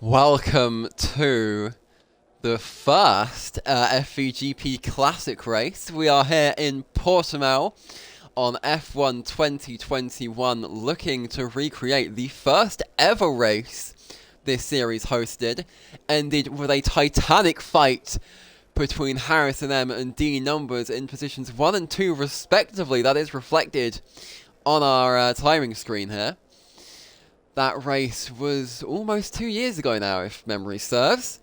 Welcome to the first FVGP Classic race. We are here in Portugal on F1 2021, looking to recreate the first ever race this series hosted. Ended with a titanic fight between Harrison M and D Numbers in positions 1 and 2 respectively. That is reflected on our timing screen here. That race was almost 2 years ago now, if memory serves.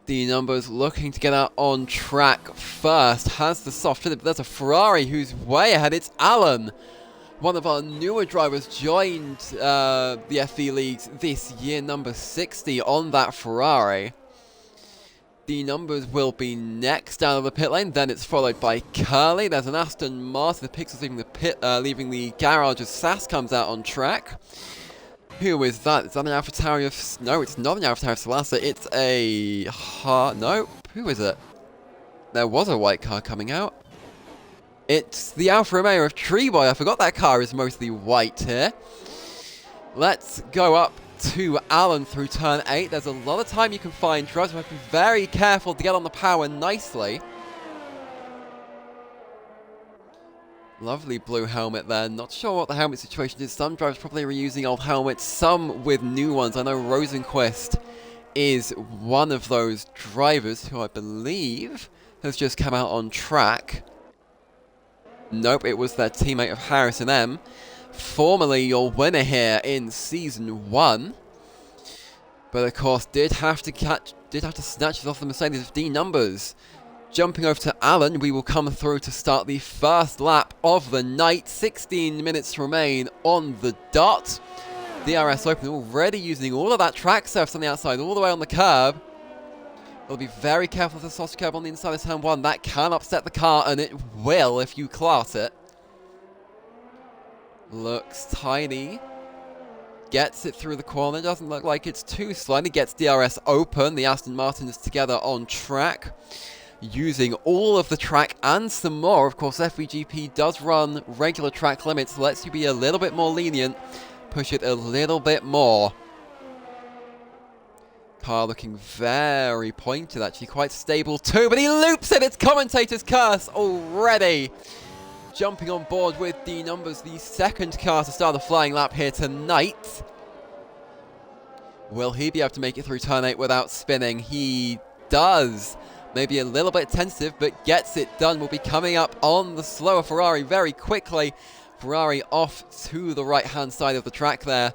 The Numbers looking to get out on track first. Has the soft flip. There's a Ferrari who's way ahead. It's Alan. One of our newer drivers joined the FV Leagues this year, number 60 on that Ferrari. The Numbers will be next out of the pit lane. Then it's followed by Curly. There's an Aston Martin. The Pixels leaving the garage as Sass comes out on track. Who is that? Is that an AlphaTauri of... No, it's not an AlphaTauri of Salasa. It's a... No. Who is it? There was a white car coming out. It's the Alfa Romeo of Treeboy. I forgot that car is mostly white here. Let's go up to Alan through turn 8. There's a lot of time you can find. Drivers have to be very careful to get on the power nicely. Lovely blue helmet there. Not sure what the helmet situation is. Some drivers probably reusing old helmets, some with new ones. I know Rosenquist is one of those drivers who I believe has just come out on track. Nope, it was their teammate of Harrison M. Formerly your winner here in Season 1. But of course did have to snatch it off the Mercedes of D Numbers. Jumping over to Alan, we will come through to start the first lap of the night. 16 minutes remain on the dot. DRS Open already using all of that track surface on the outside, all the way on the curb. They'll be very careful of the sausage curb on the inside of turn 1. That can upset the car, and it will if you class it. Looks tiny. Gets it through the corner. Doesn't look like it's too slightly. Gets DRS Open. The Aston Martin is together on track, using all of the track and some more. Of course, FVGP does run regular track limits, lets you be a little bit more lenient, push it a little bit more. Car looking very pointed, actually quite stable too, but he loops it! It's commentator's curse already! Jumping on board with D Numbers, the second car to start the flying lap here tonight. Will he be able to make it through turn 8 without spinning? He does! Maybe a little bit tentative, but gets it done. Will be coming up on the slower Ferrari very quickly. Ferrari off to the right-hand side of the track there.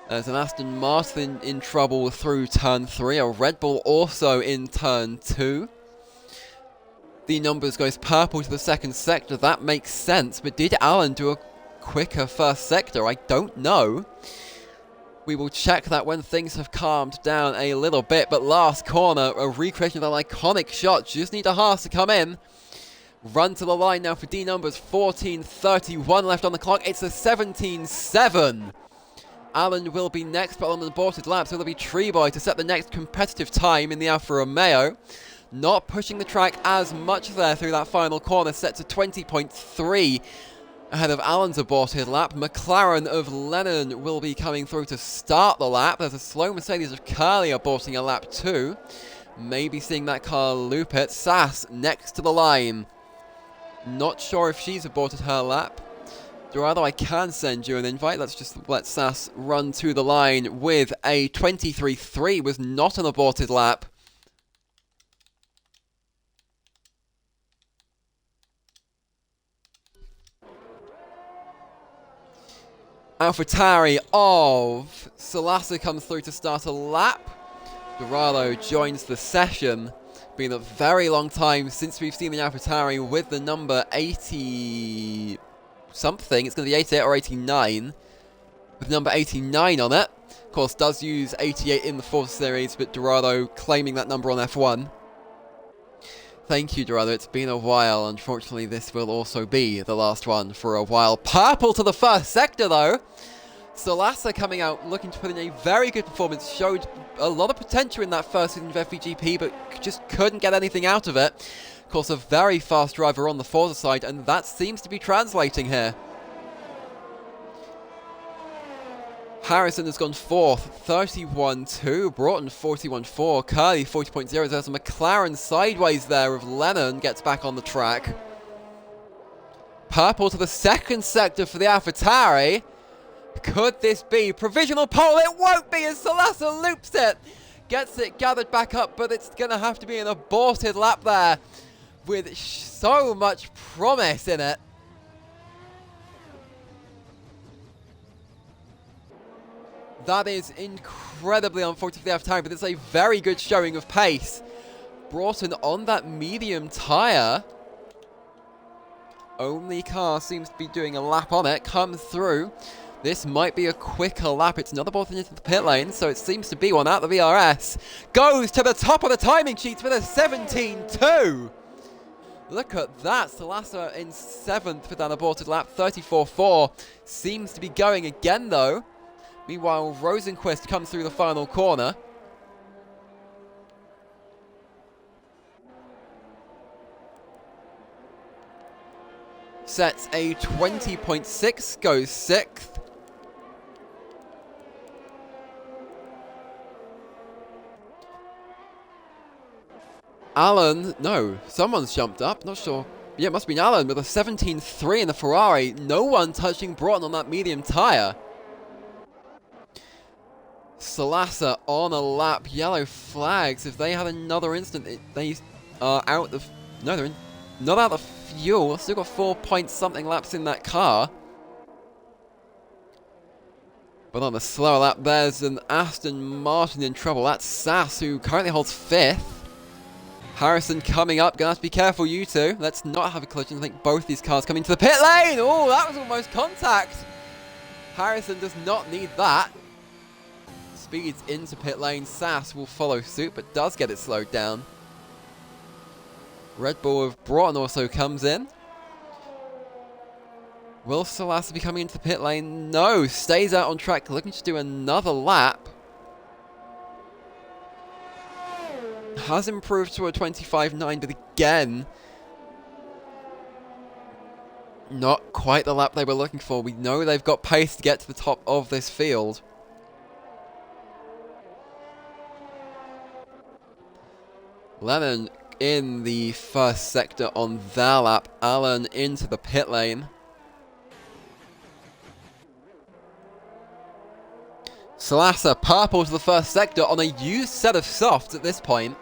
There's an Aston Martin in trouble through turn 3. A Red Bull also in turn 2. The Numbers goes purple to the second sector. That makes sense, but did Alan do a quicker first sector? I don't know. We will check that when things have calmed down a little bit, but last corner, a recreation of that iconic shot. Just need a Haas to come in. Run to the line now for D Numbers. 14:31 left on the clock. It's a 17.7. Alan will be next, but on the aborted lap, so it'll be Treeboy to set the next competitive time in the Alfa Romeo. Not pushing the track as much there through that final corner, set to 20.3. Ahead of Alan's aborted lap. McLaren of Lennon will be coming through to start the lap. There's a slow Mercedes of Curly aborting a lap too. Maybe seeing that car loop it. Sass next to the line. Not sure if she's aborted her lap. Dorado, I can send you an invite. Let's just let Sass run to the line with a 23.3. Was not an aborted lap. AlphaTauri of Salasa comes through to start a lap. Dorado joins the session. Been a very long time since we've seen the AlphaTauri with the number 80 something. It's going to be 88 or 89 with number 89 on it. Of course, does use 88 in the Forza series, but Dorado claiming that number on F1. Thank you, Dorado. It's been a while. Unfortunately, this will also be the last one for a while. Purple to the first sector, though. Salasa coming out looking to put in a very good performance. Showed a lot of potential in that first season of FVGP, but just couldn't get anything out of it. Of course, a very fast driver on the Forza side, and that seems to be translating here. Harrison has gone 4th, 31.2. Broughton 41.4. Curly 40.0. There's a McLaren sideways there of Lennon gets back on the track. Purple to the second sector for the AlphaTauri. Could this be provisional pole? It won't be as Salasa loops it. Gets it gathered back up, but it's going to have to be an aborted lap there with so much promise in it. That is incredibly unfortunate for the AlphaTauri, but it's a very good showing of pace. Broughton on that medium tyre. Only car seems to be doing a lap on it. Comes through. This might be a quicker lap. It's another Broughton into the pit lane, so it seems to be one out of the VRS. Goes to the top of the timing sheets with a 17.2. Look at that. Salasa in 7th with an aborted lap. 34.4. Seems to be going again, though. Meanwhile, Rosenquist comes through the final corner. Sets a 20.6, goes 6th. Alan, no, someone's jumped up, not sure. Yeah, it must have been Alan with a 17.3 in the Ferrari. No one touching Broughton on that medium tyre. Salasa on a lap, yellow flags. If they had another incident, they are out of... No, they're not out of fuel. Still got 4 point something laps in that car. But on the slower lap, there's an Aston Martin in trouble. That's Sass, who currently holds 5th. Harrison coming up. Gonna have to be careful, you two. Let's not have a collision. I think both these cars coming to the pit lane. Oh, that was almost contact. Harrison does not need that. Speeds into pit lane. Sass will follow suit, but does get it slowed down. Red Bull of Broughton also comes in. Will Salasa be coming into the pit lane? No, stays out on track, looking to do another lap. Has improved to a 25.9, but again, not quite the lap they were looking for. We know they've got pace to get to the top of this field. Lennon in the first sector on their lap. Allen into the pit lane. Salasa purple to the first sector on a used set of softs at this point.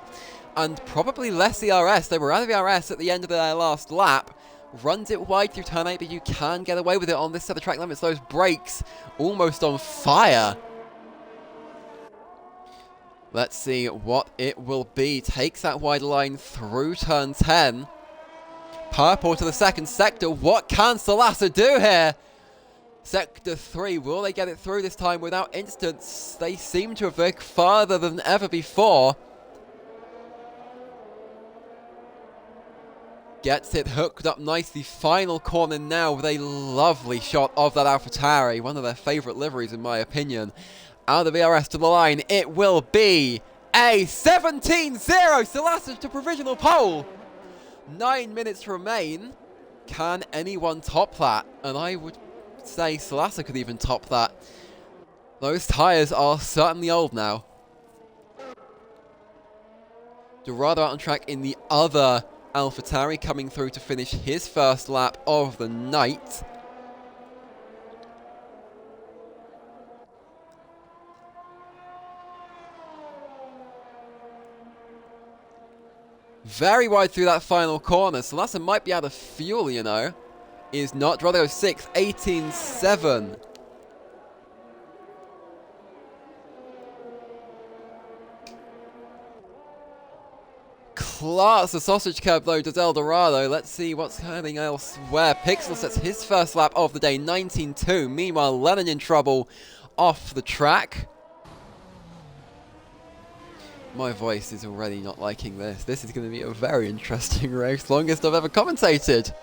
And probably less ERS. They were out of ERS at the end of their last lap. Runs it wide through turn 8, but you can get away with it on this set of track limits. Those brakes almost on fire. Let's see what it will be. Takes that wide line through turn 10. Purple to the second sector. What can Salasa do here? Sector 3. Will they get it through this time without incidents? They seem to have moved farther than ever before. Gets it hooked up nicely. Final corner now with a lovely shot of that AlphaTauri. One of their favourite liveries in my opinion. Out of the VRS to the line, it will be a 17.0. Salasa to provisional pole. 9 minutes remain. Can anyone top that? And I would say Salasa could even top that. Those tyres are certainly old now. Dorado out on track in the other AlphaTauri, coming through to finish his first lap of the night. Very wide through that final corner. Salasa might be out of fuel, you know. Is not. Dorado 6, 18.7. Class the sausage curb though, does Eldorado. Let's see what's happening elsewhere. Pixel sets his first lap of the day, 19.2. Meanwhile, Lennon in trouble off the track. My voice is already not liking this. This is going to be a very interesting race. Longest I've ever commentated.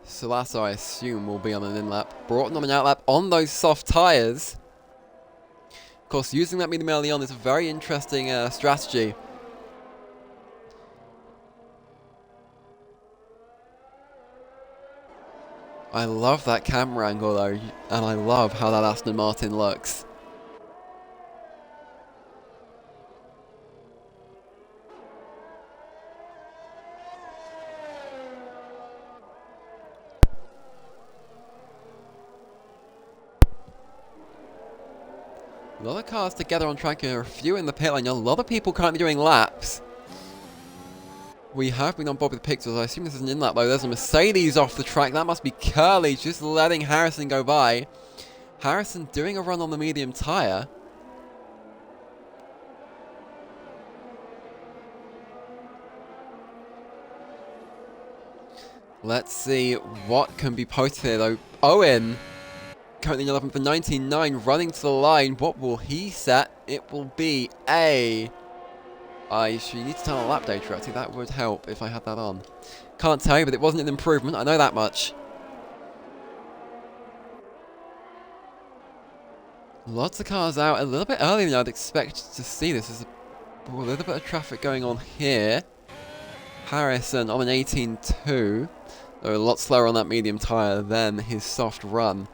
Salasa, I assume, will be on an in-lap. Broughton on an out-lap on those soft tyres. Of course, using that medium early on is a very interesting strategy. I love that camera angle though, and I love how that Aston Martin looks. A lot of cars together on track here, a few in the pit lane, a lot of people currently doing laps. We have been on board with the pixels. I assume this is an in-lap though. There's a Mercedes off the track. That must be Curly just letting Harrison go by. Harrison doing a run on the medium tyre. Let's see what can be posted here though. Owen, currently in 11th for 99, running to the line. What will he set? It will be a... I actually need to turn on lap data, actually. That would help if I had that on. Can't tell you, but it wasn't an improvement. I know that much. Lots of cars out a little bit earlier than I'd expect to see this. There's a little bit of traffic going on here. Harrison on an 18.2. Though a lot slower on that medium tyre than his soft run.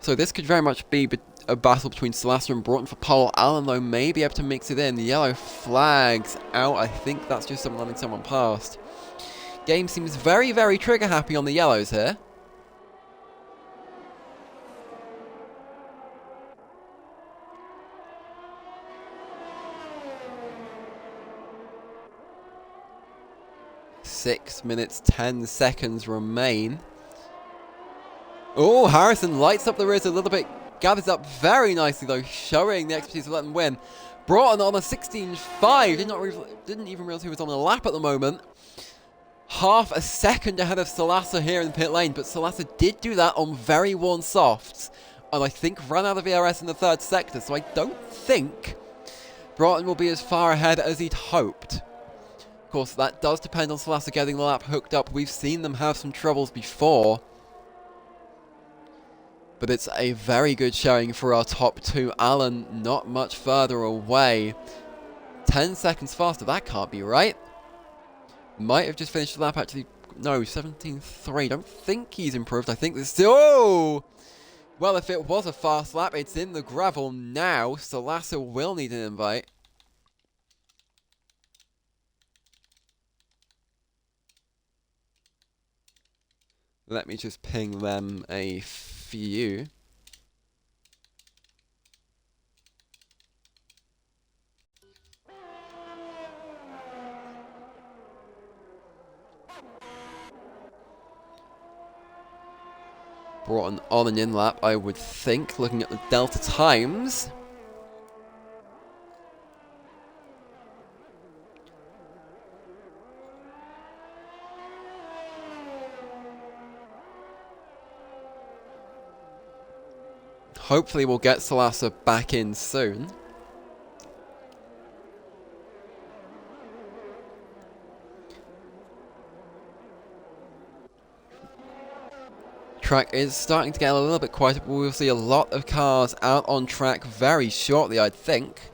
So this could very much be a battle between Salasser and Broughton for pole. Allen, though, may be able to mix it in. The yellow flags out. I think that's just someone letting someone past. Game seems very, very trigger happy on the yellows here. Six minutes, 10 seconds remain. Oh, Harrison lights up the rears a little bit. Gathers up very nicely though, showing the expertise to let them win. Broughton on a 16.5. Didn't even realize he was on a lap at the moment. Half a second ahead of Salasser here in the pit lane, but Salasser did do that on very worn softs, and I think ran out of ERS in the third sector, so I don't think Broughton will be as far ahead as he'd hoped. Of course, that does depend on Salasser getting the lap hooked up. We've seen them have some troubles before. But it's a very good showing for our top two. Allen not much further away. 10 seconds faster. That can't be right. Might have just finished the lap actually. No, 17.3. Don't think he's improved. I think there's still... Oh! Well, if it was a fast lap, it's in the gravel now. Salasser will need an invite. Let me just ping them a few. Broughton on an in-lap, I would think, looking at the Delta times. Hopefully we'll get Salasser back in soon. Track is starting to get a little bit quieter, but we'll see a lot of cars out on track very shortly, I'd think.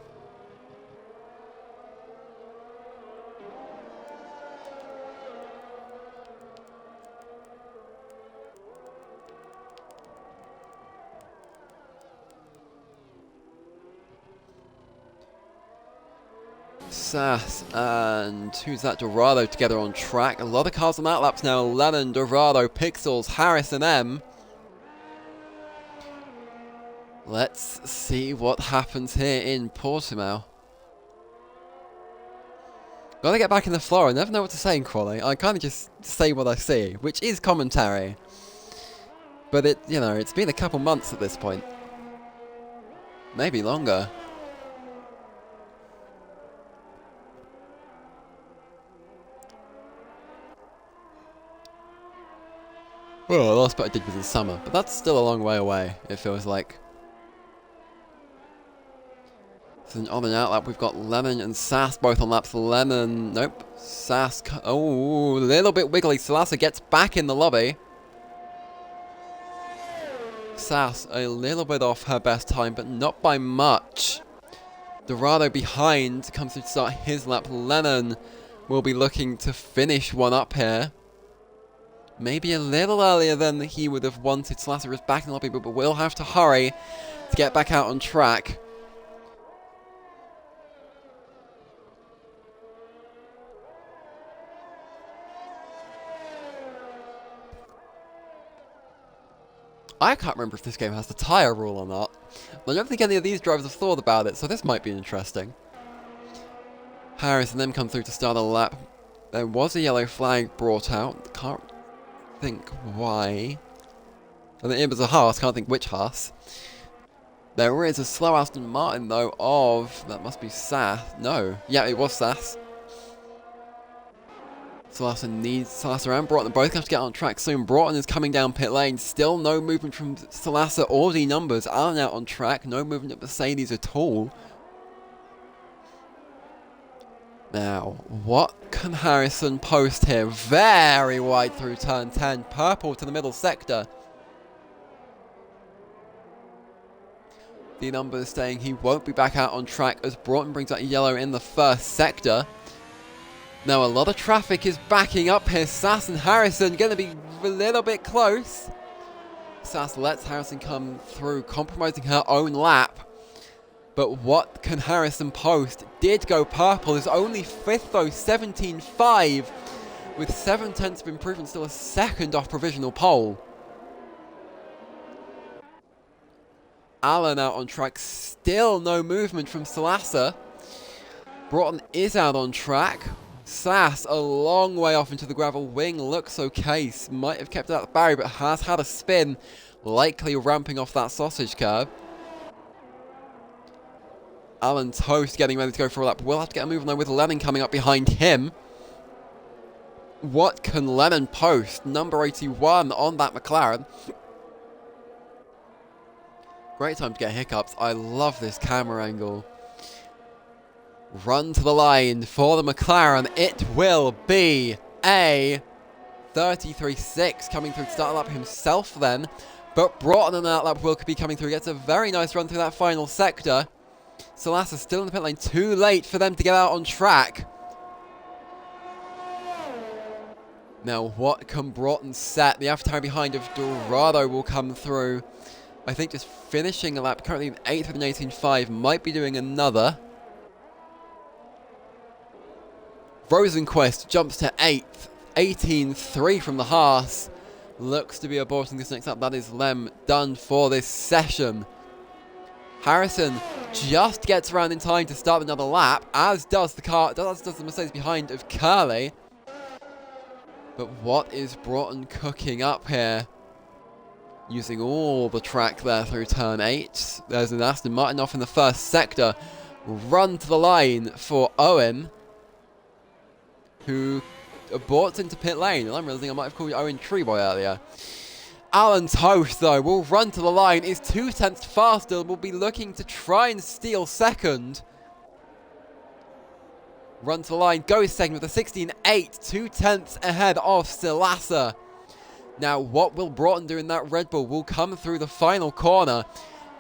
Sass and who's that? Dorado together on track. A lot of cars on that laps now. Lennon, Dorado, Pixels, Harris and M. Let's see what happens here in Portimao. Gotta get back in the floor. I never know what to say in quali. I kind of just say what I see, which is commentary. But it, you know, it's been a couple months at this point. Maybe longer. Well, the last bit I did was in summer, but that's still a long way away, it feels like. So on and out lap, we've got Lemon and Sass both on laps. Lemon, nope. Sass, oh, a little bit wiggly. Salasser gets back in the lobby. Sass, a little bit off her best time, but not by much. Dorado behind comes to start his lap. Lennon will be looking to finish one up here. Maybe a little earlier than he would have wanted. Salasser is back in the lobby, but we'll have to hurry to get back out on track. I can't remember if this game has the tyre rule or not. I don't think any of these drivers have thought about it, so this might be interesting. Harris and them come through to start a lap. There was a yellow flag brought out. Can't think why. I think it was a Haas, can't think which Haas. There is a slow Aston Martin though of, that must be Sass. No, yeah, it was Sass. Salasser and Broughton both have to get on track soon. Broughton is coming down pit lane. Still no movement from Salasser or the numbers. Allen out on track. No movement at Mercedes at all. Now, what can Harrison post here? Very wide through turn 10. Purple to the middle sector. The numbers saying he won't be back out on track as Broughton brings out yellow in the first sector. Now a lot of traffic is backing up here. Sass and Harrison going to be a little bit close. Sass lets Harrison come through, compromising her own lap. But what can Harrison post? Did go purple, is only 5th though, 17.5. With 7/10 of improvement, still a second off provisional pole. Allen out on track, still no movement from Salasser. Broughton is out on track. Sass a long way off into the gravel. Wing looks okay, might have kept out the barrier but has had a spin, likely ramping off that sausage curb. Alan Toast getting ready to go for a lap. We'll have to get a move on though with Lennon coming up behind him. What can Lennon post? Number 81 on that McLaren. Great time to get hiccups. I love this camera angle. Run to the line for the McLaren. It will be a 33.6 coming through to start the lap himself then. But Broughton on that lap will be coming through. Gets a very nice run through that final sector. Salasser still in the pit lane. Too late for them to get out on track. Now what can Broughton set? The after behind of Dorado will come through. I think just finishing a lap. Currently in 8th with an 18.5. Might be doing another. Rosenquist jumps to 8th, 18.3 from the Haas. Looks to be aborting this next lap. That is Lem done for this session. Harrison just gets around in time to start another lap, as does the Mercedes behind of Curley. But what is Broughton cooking up here? Using all the track there through turn 8. There's an Aston Martin off in the first sector. Run to the line for Owen, who aborts into pit lane. And I'm realizing I might have called you Owen Treeboy earlier. Alan Toast, though, will run to the line, is 2/10 faster, and will be looking to try and steal second. Run to the line, goes second with a 16.8, 2/10 ahead of Salasser. Now, what will Broughton do in that Red Bull? Will come through the final corner.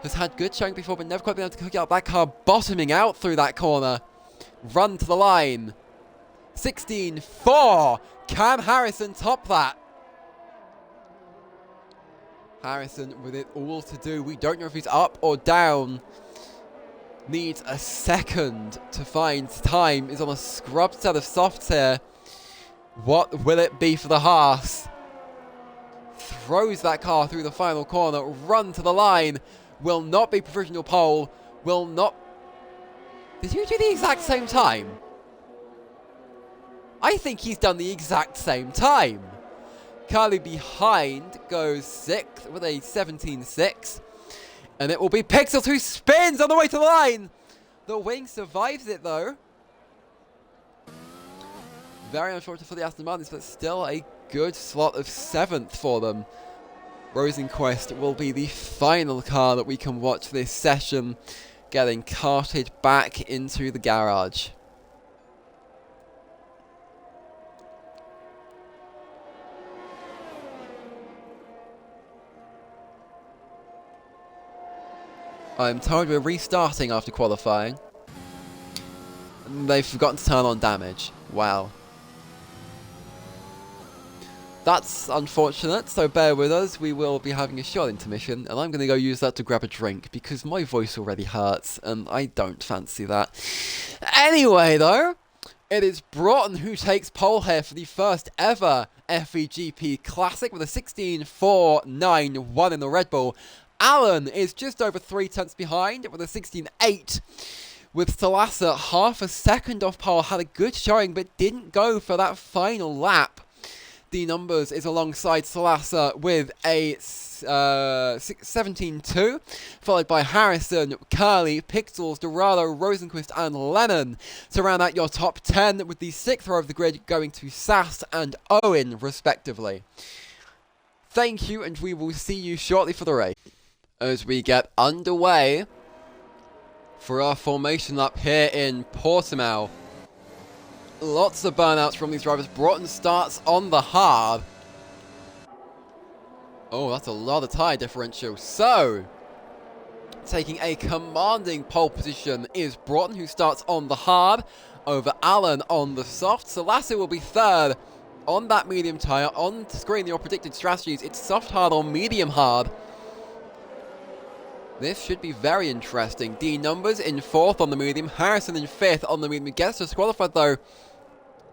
Has had good showing before, but never quite been able to cook out that car, bottoming out through that corner. Run to the line. 16.4. Can Harrison top that? Harrison with it all to do. We don't know if he's up or down. Needs a second to find time. Is on a scrubbed set of softs here. What will it be for the Haas? Throws that car through the final corner. Run to the line. Will not be provisional pole. Will not... Did you do the exact same time? I think he's done the exact same time. Carly behind goes 6th with a 17.6. And it will be Pixels who spins on the way to the line. The wing survives it though. Very unfortunate for the Aston Martins, but still a good slot of 7th for them. Rosenquist will be the final car that we can watch this session, getting carted back into the garage. I'm told we're restarting after qualifying. They've forgotten to turn on damage. Wow. That's unfortunate, so bear with us. We will be having a short intermission, and I'm going to go use that to grab a drink, because my voice already hurts, and I don't fancy that. Anyway, though, it is Broughton who takes pole here for the first ever FVGP Classic with a 16.491 in the Red Bull. Alan is just over 3 tenths behind with a 16.8. With Salasa half a second off pole, had a good showing, but didn't go for that final lap. The numbers is alongside Salasa with a 17.2, followed by Harrison, Curly, Pixels, Dorado, Rosenquist, and Lennon to round out your top 10, with the 6th row of the grid going to Sass and Owen, respectively. Thank you, and we will see you shortly for the race. As we get underway for our formation lap here in Portimao. Lots of burnouts from these drivers. Broughton starts on the hard. Oh, that's a lot of tyre differential. So, taking a commanding pole position is Broughton, who starts on the hard over Allen on the soft. Salasa will be third on that medium tyre. On screen, your predicted strategies. It's soft hard or medium hard. This should be very interesting. D numbers in 4th on the medium. Harrison in 5th on the medium. Gets disqualified though.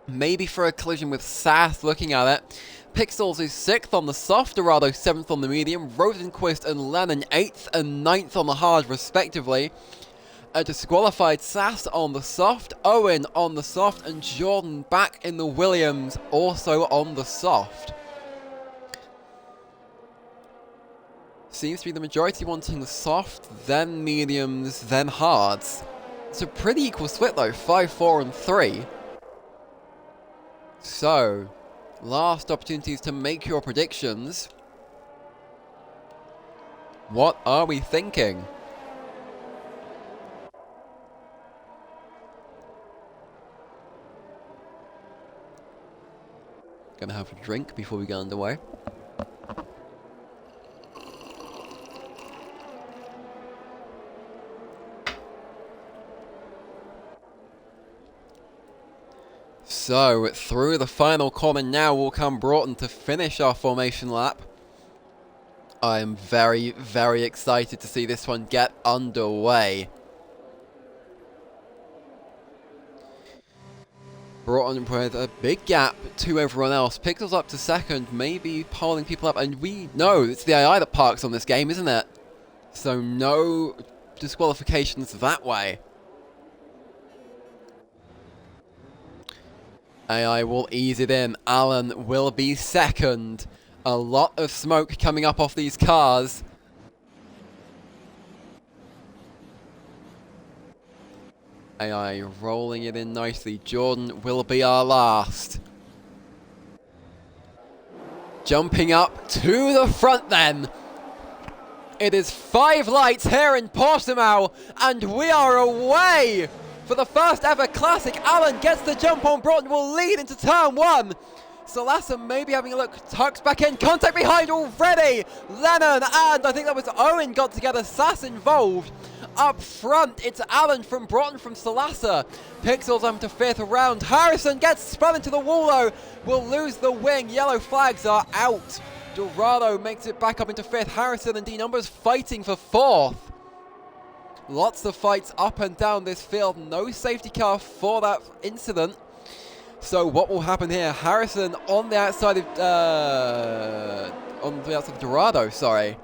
Maybe for a collision with Sass, looking at it. Pixels is 6th on the soft. Dorado 7th on the medium. Rosenquist and Lennon 8th and 9th on the hard, respectively. A disqualified Sass on the soft. Owen on the soft. And Jordan back in the Williams, also on the soft. Seems to be the majority wanting the soft, then mediums, then hards. It's a pretty equal split though, 5, 4, and 3. So, last opportunities to make your predictions. What are we thinking? Gonna have a drink before we get underway. So, through the final corner now will come Broughton to finish our formation lap. I am very, very excited to see this one get underway. Broughton with a big gap to everyone else. Pixels up to 2nd, maybe polling people up. And we know it's the AI that parks on this game, isn't it? So no disqualifications that way. AI will ease it in. Alan will be 2nd. A lot of smoke coming up off these cars. AI rolling it in nicely. Jordan will be our last. Jumping up to the front then. It is 5 lights here in Portimao, and we are away! For the first ever Classic, Alan gets the jump on Broughton, will lead into turn 1. Salasa maybe having a look, tucks back in, contact behind already. Lennon and I think that was Owen got together, Sass involved. Up front, it's Alan from Broughton from Salasa. Pixels up to 5th round. Harrison gets spun into the wall though, will lose the wing, yellow flags are out. Dorado makes it back up into 5th. Harrison and D Numbers fighting for 4th. Lots of fights up and down this field. No safety car for that incident. So what will happen here? Harrison on the outside of Dorado, sorry.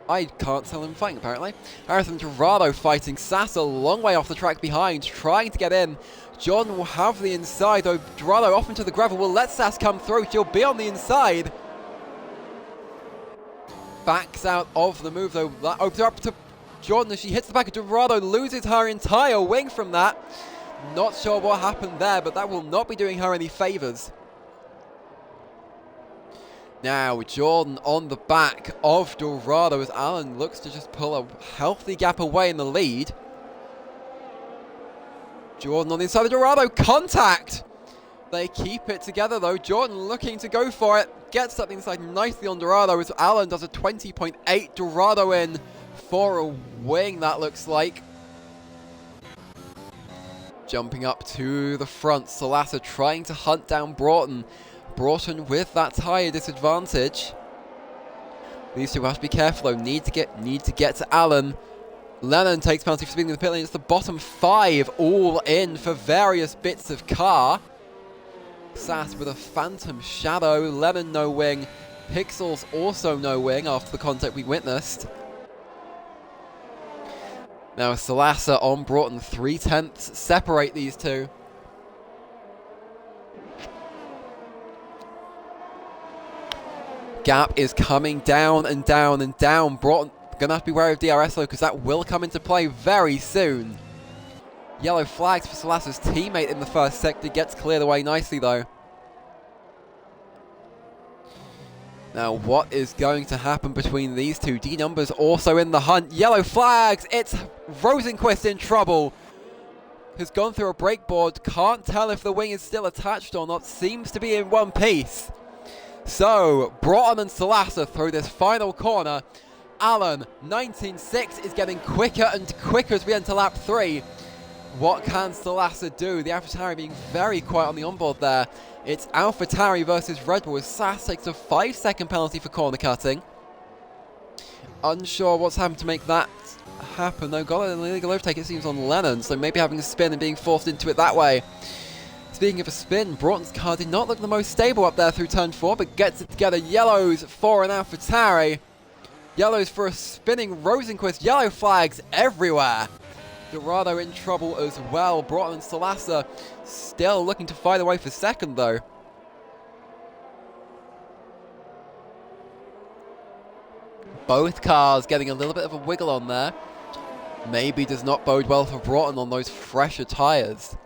I can't tell him fighting apparently. Harrison Dorado fighting. Sass a long way off the track behind, trying to get in. John will have the inside though. Dorado off into the gravel will let Sass come through. She'll be on the inside. Backs out of the move though. That opens her up to Jordan as she hits the back of Dorado, loses her entire wing from that. Not sure what happened there, but that will not be doing her any favours. Now, Jordan on the back of Dorado as Alan looks to just pull a healthy gap away in the lead. Jordan on the inside of Dorado, contact! They keep it together though. Jordan looking to go for it, gets up the inside nicely on Dorado as Alan does a 20.8. Dorado in for a wing, that looks like. Jumping up to the front, Salasa trying to hunt down Broughton. Broughton with that tyre disadvantage. These two have to be careful though. Need to get to Allen. Lennon takes penalty for speeding in the pit lane. It's the bottom 5 all in for various bits of car. Sass with a phantom shadow. Lennon no wing. Pixels also no wing after the contact we witnessed. Now Salasa on Broughton, 3/10 separate these two. Gap is coming down and down and down. Broughton gonna have to be wary of DRS though, because that will come into play very soon. Yellow flags for Salasa's teammate in the first sector, gets cleared away nicely though. Now, what is going to happen between these two? D-Numbers also in the hunt. Yellow flags! It's Rosenquist in trouble. Has gone through a brake board. Can't tell if the wing is still attached or not. Seems to be in one piece. So, Broughton and Salasa through this final corner. Allen, 19.6, is getting quicker and quicker as we enter lap 3. What can Salasa do? The AlphaTauri being very quiet on the onboard there. It's AlphaTauri versus Red Bull as Sass takes a 5-second penalty for corner cutting. Unsure what's happened to make that happen. No, got an illegal overtake, it seems, on Lennon, so maybe having a spin and being forced into it that way. Speaking of a spin, Broughton's car did not look the most stable up there through turn 4, but gets it together. Yellows for an AlphaTauri. Yellows for a spinning Rosenquist. Yellow flags everywhere. Dorado in trouble as well. Broughton and Salasa still looking to fight away for second though. Both cars getting a little bit of a wiggle on there. Maybe does not bode well for Broughton on those fresher tyres.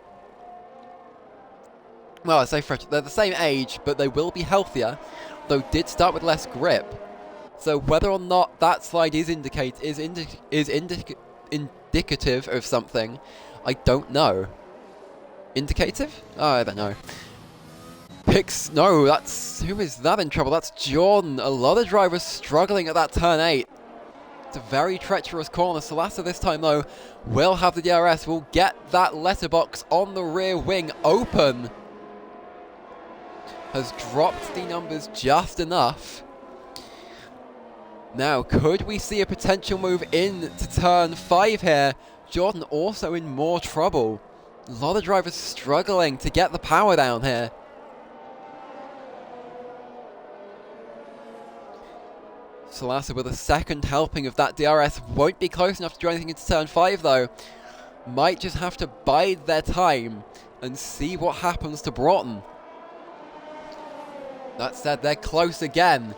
Well, I say fresh. They're the same age, but they will be healthier, though did start with less grip. So whether or not that slide is indicative of something, I don't know. Indicative? Oh, I don't know. No, who is that in trouble? That's Jordan. A lot of drivers struggling at that turn 8. It's a very treacherous corner. Salasa this time though will have the DRS, will get that letterbox on the rear wing open. Has dropped the numbers just enough. Now, could we see a potential move into turn 5 here? Jordan also in more trouble. A lot of drivers struggling to get the power down here. Salasa with a second helping of that DRS. Won't be close enough to do anything into turn 5 though. Might just have to bide their time and see what happens to Broughton. That said, they're close again.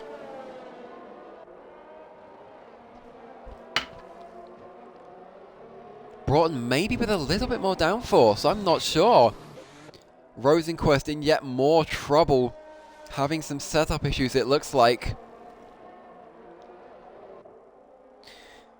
Broughton maybe with a little bit more downforce, I'm not sure. Rosenquist in yet more trouble. Having some setup issues, it looks like.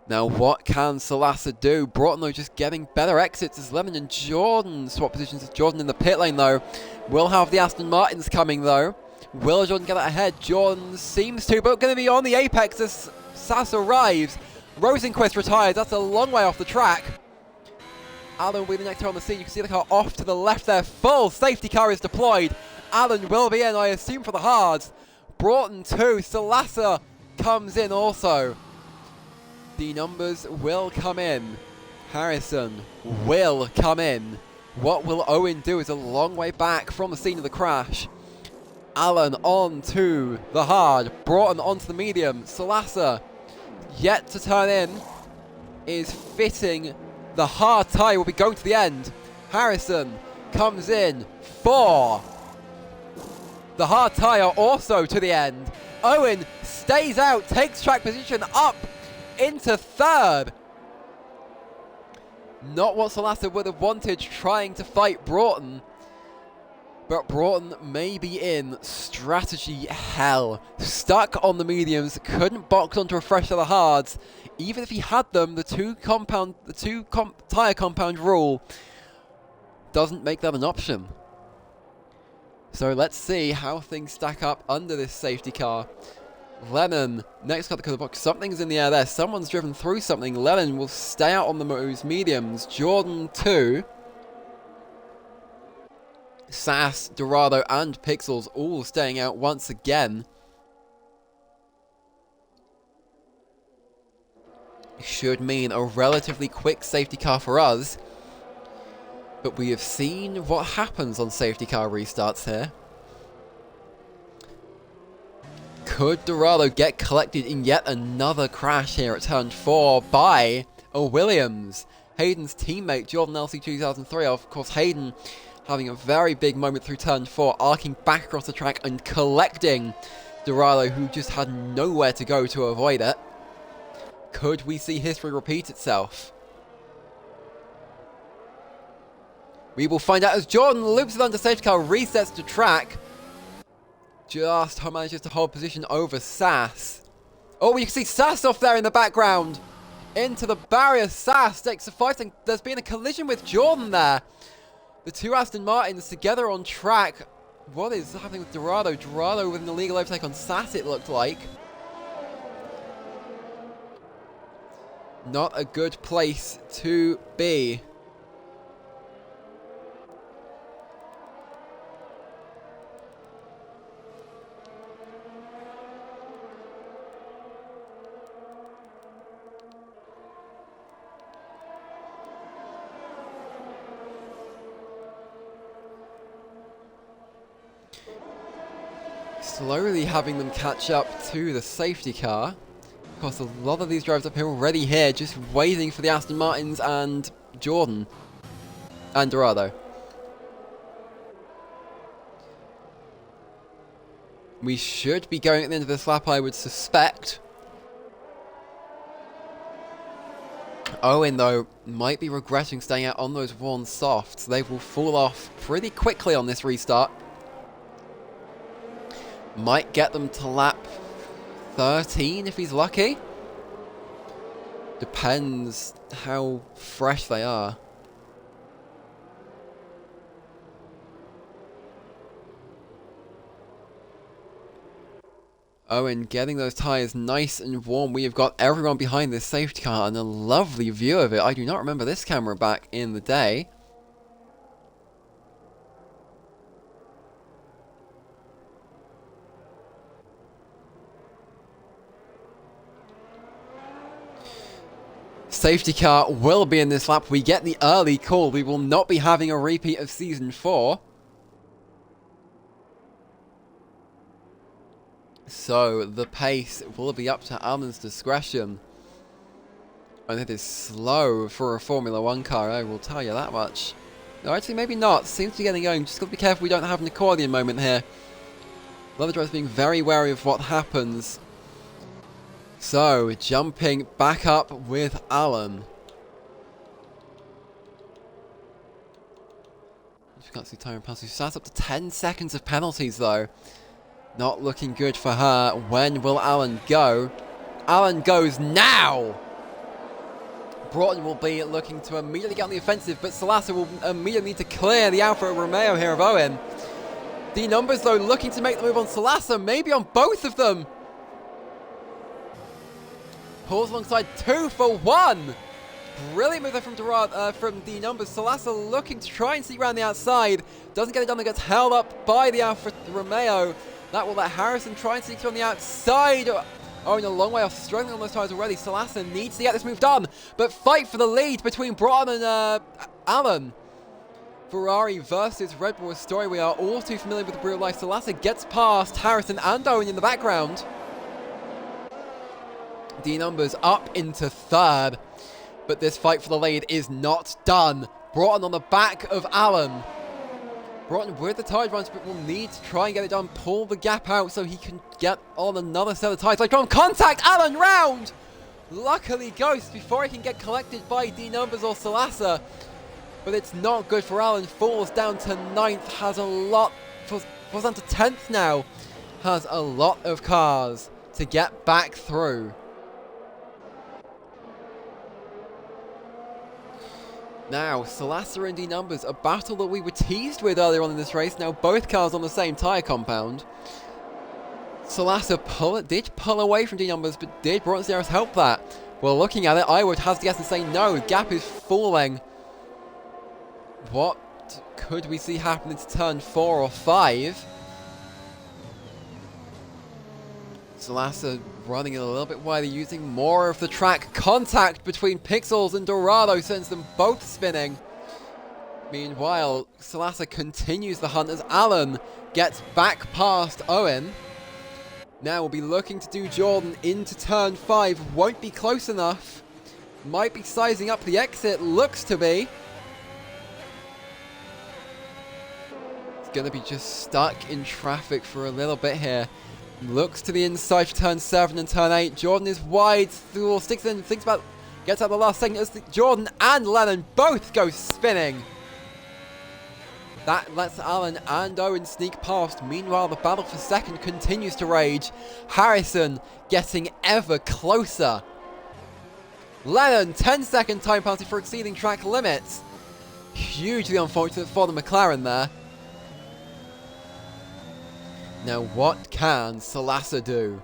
Now, what can Salasa do? Broughton, though, just getting better exits as Lemon and Jordan swap positions. Jordan in the pit lane, though. Will have the Aston Martins coming, though. Will Jordan get it ahead? Jordan seems to, but going to be on the apex as Sass arrives. Rosenquist retires. That's a long way off the track. Allen will be the next car on the scene. You can see the car off to the left there. Full safety car is deployed. Allen will be in, I assume, for the hards. Broughton too. Salasa comes in also. The numbers will come in. Harrison will come in. What will Owen do? Is a long way back from the scene of the crash. Allen on to the hard. Broughton onto the medium. Salasa yet to turn in. Is fitting the hard tyre. Will be going to the end. Harrison comes in for the hard tyre also to the end. Owen stays out. Takes track position up into third. Not what Salasa would have wanted, trying to fight Broughton. But Broughton may be in strategy hell. Stuck on the mediums, couldn't box onto a fresh set of hards. Even if he had them, the two tyre compound rule doesn't make that an option. So let's see how things stack up under this safety car. Lennon, next car to the box. Something's in the air there. Someone's driven through something. Lennon will stay out on the mediums. Jordan too. Sass, Dorado, and Pixels all staying out once again. Should mean a relatively quick safety car for us. But we have seen what happens on safety car restarts here. Could Dorado get collected in yet another crash here at turn 4 by a Williams? Hayden's teammate, Jordan LC 2003. Of course, Hayden having a very big moment through turn 4, arcing back across the track and collecting Dorado, who just had nowhere to go to avoid it. Could we see history repeat itself? We will find out as Jordan loops it under safety car, resets to track. Just manages to hold position over Sass. Oh, you can see Sass off there in the background. Into the barrier, Sass takes a fight. There's been a collision with Jordan there. The two Aston Martins together on track. What is happening with Dorado? Dorado with an illegal overtake on Sass, it looked like. Not a good place to be. Slowly having them catch up to the safety car. Of course, a lot of these drivers up here already here, just waiting for the Aston Martins and Jordan. And Dorado. We should be going at the end of this lap, I would suspect. Owen, though, might be regretting staying out on those worn softs. They will fall off pretty quickly on this restart. Might get them to lap 13 if he's lucky. Depends how fresh they are. Owen getting those tyres nice and warm. We have got everyone behind this safety car and a lovely view of it. I do not remember this camera back in the day. Safety car will be in this lap. We get the early call. We will not be having a repeat of Season 4. So, the pace will be up to Alan's discretion. And it is slow for a Formula 1 car, I will tell you that much. No, actually, maybe not. Seems to be getting going. Just got to be careful we don't have an accordion moment here. A lot of drivers being very wary of what happens. So, jumping back up with Alan. We can't see time and penalties. She starts up to 10 seconds of penalties, though. Not looking good for her. When will Alan go? Alan goes now! Broughton will be looking to immediately get on the offensive, but Salasa will immediately need to clear the Alfa Romeo here of Owen. The numbers, though, looking to make the move on Salasa, maybe on both of them. Pulls alongside 2 for 1. Brilliant move there from the numbers. Salasa looking to try and sneak around the outside. Doesn't get it done, and gets held up by the Alfa Romeo. That will let Harrison try and sneak on the outside. Oh, in a long way off, struggling on those tyres already. Salasa needs to get this move done, but fight for the lead between Broughton and Alan. Ferrari versus Red Bull, a story we are all too familiar with in real life. Salasa gets past Harrison and Owen in the background. The numbers up into third, but this fight for the lead is not done. Broughton on the back of Alan. Broughton with the tyre runs, but will need to try and get it done. Pull the gap out so he can get on another set of tyres. Later on, contact Alan round! Luckily goes before he can get collected by D Numbers or Salasa. But it's not good for Alan. Falls down to 9th. Has a lot. Falls down to 10th now. Has a lot of cars to get back through. Now, Salasa and D Numbers, a battle that we were teased with earlier on in this race. Now, both cars on the same tyre compound. Salasa did pull away from D Numbers, but did Bronze Harris help that? Well, looking at it, I would have to guess and say no. Gap is falling. What What could we see happen into turn 4 or 5? Salasa running it a little bit wider, using more of the track. Contact between Pixels and Dorado sends them both spinning. Meanwhile, Salasa continues the hunt as Alan gets back past Owen. Now we'll be looking to do Jordan into turn 5. Won't be close enough. Might be sizing up the exit. Looks to be. It's going to be just stuck in traffic for a little bit here. Looks to the inside for turn 7 and turn 8. Jordan is wide. Sticks in. Thinks about. Gets out the last second as Jordan and Lennon both go spinning. That lets Alan and Owen sneak past. Meanwhile, the battle for second continues to rage. Harrison getting ever closer. Lennon, 10-second time penalty for exceeding track limits. Hugely unfortunate for the McLaren there. Now, what can Salasa do?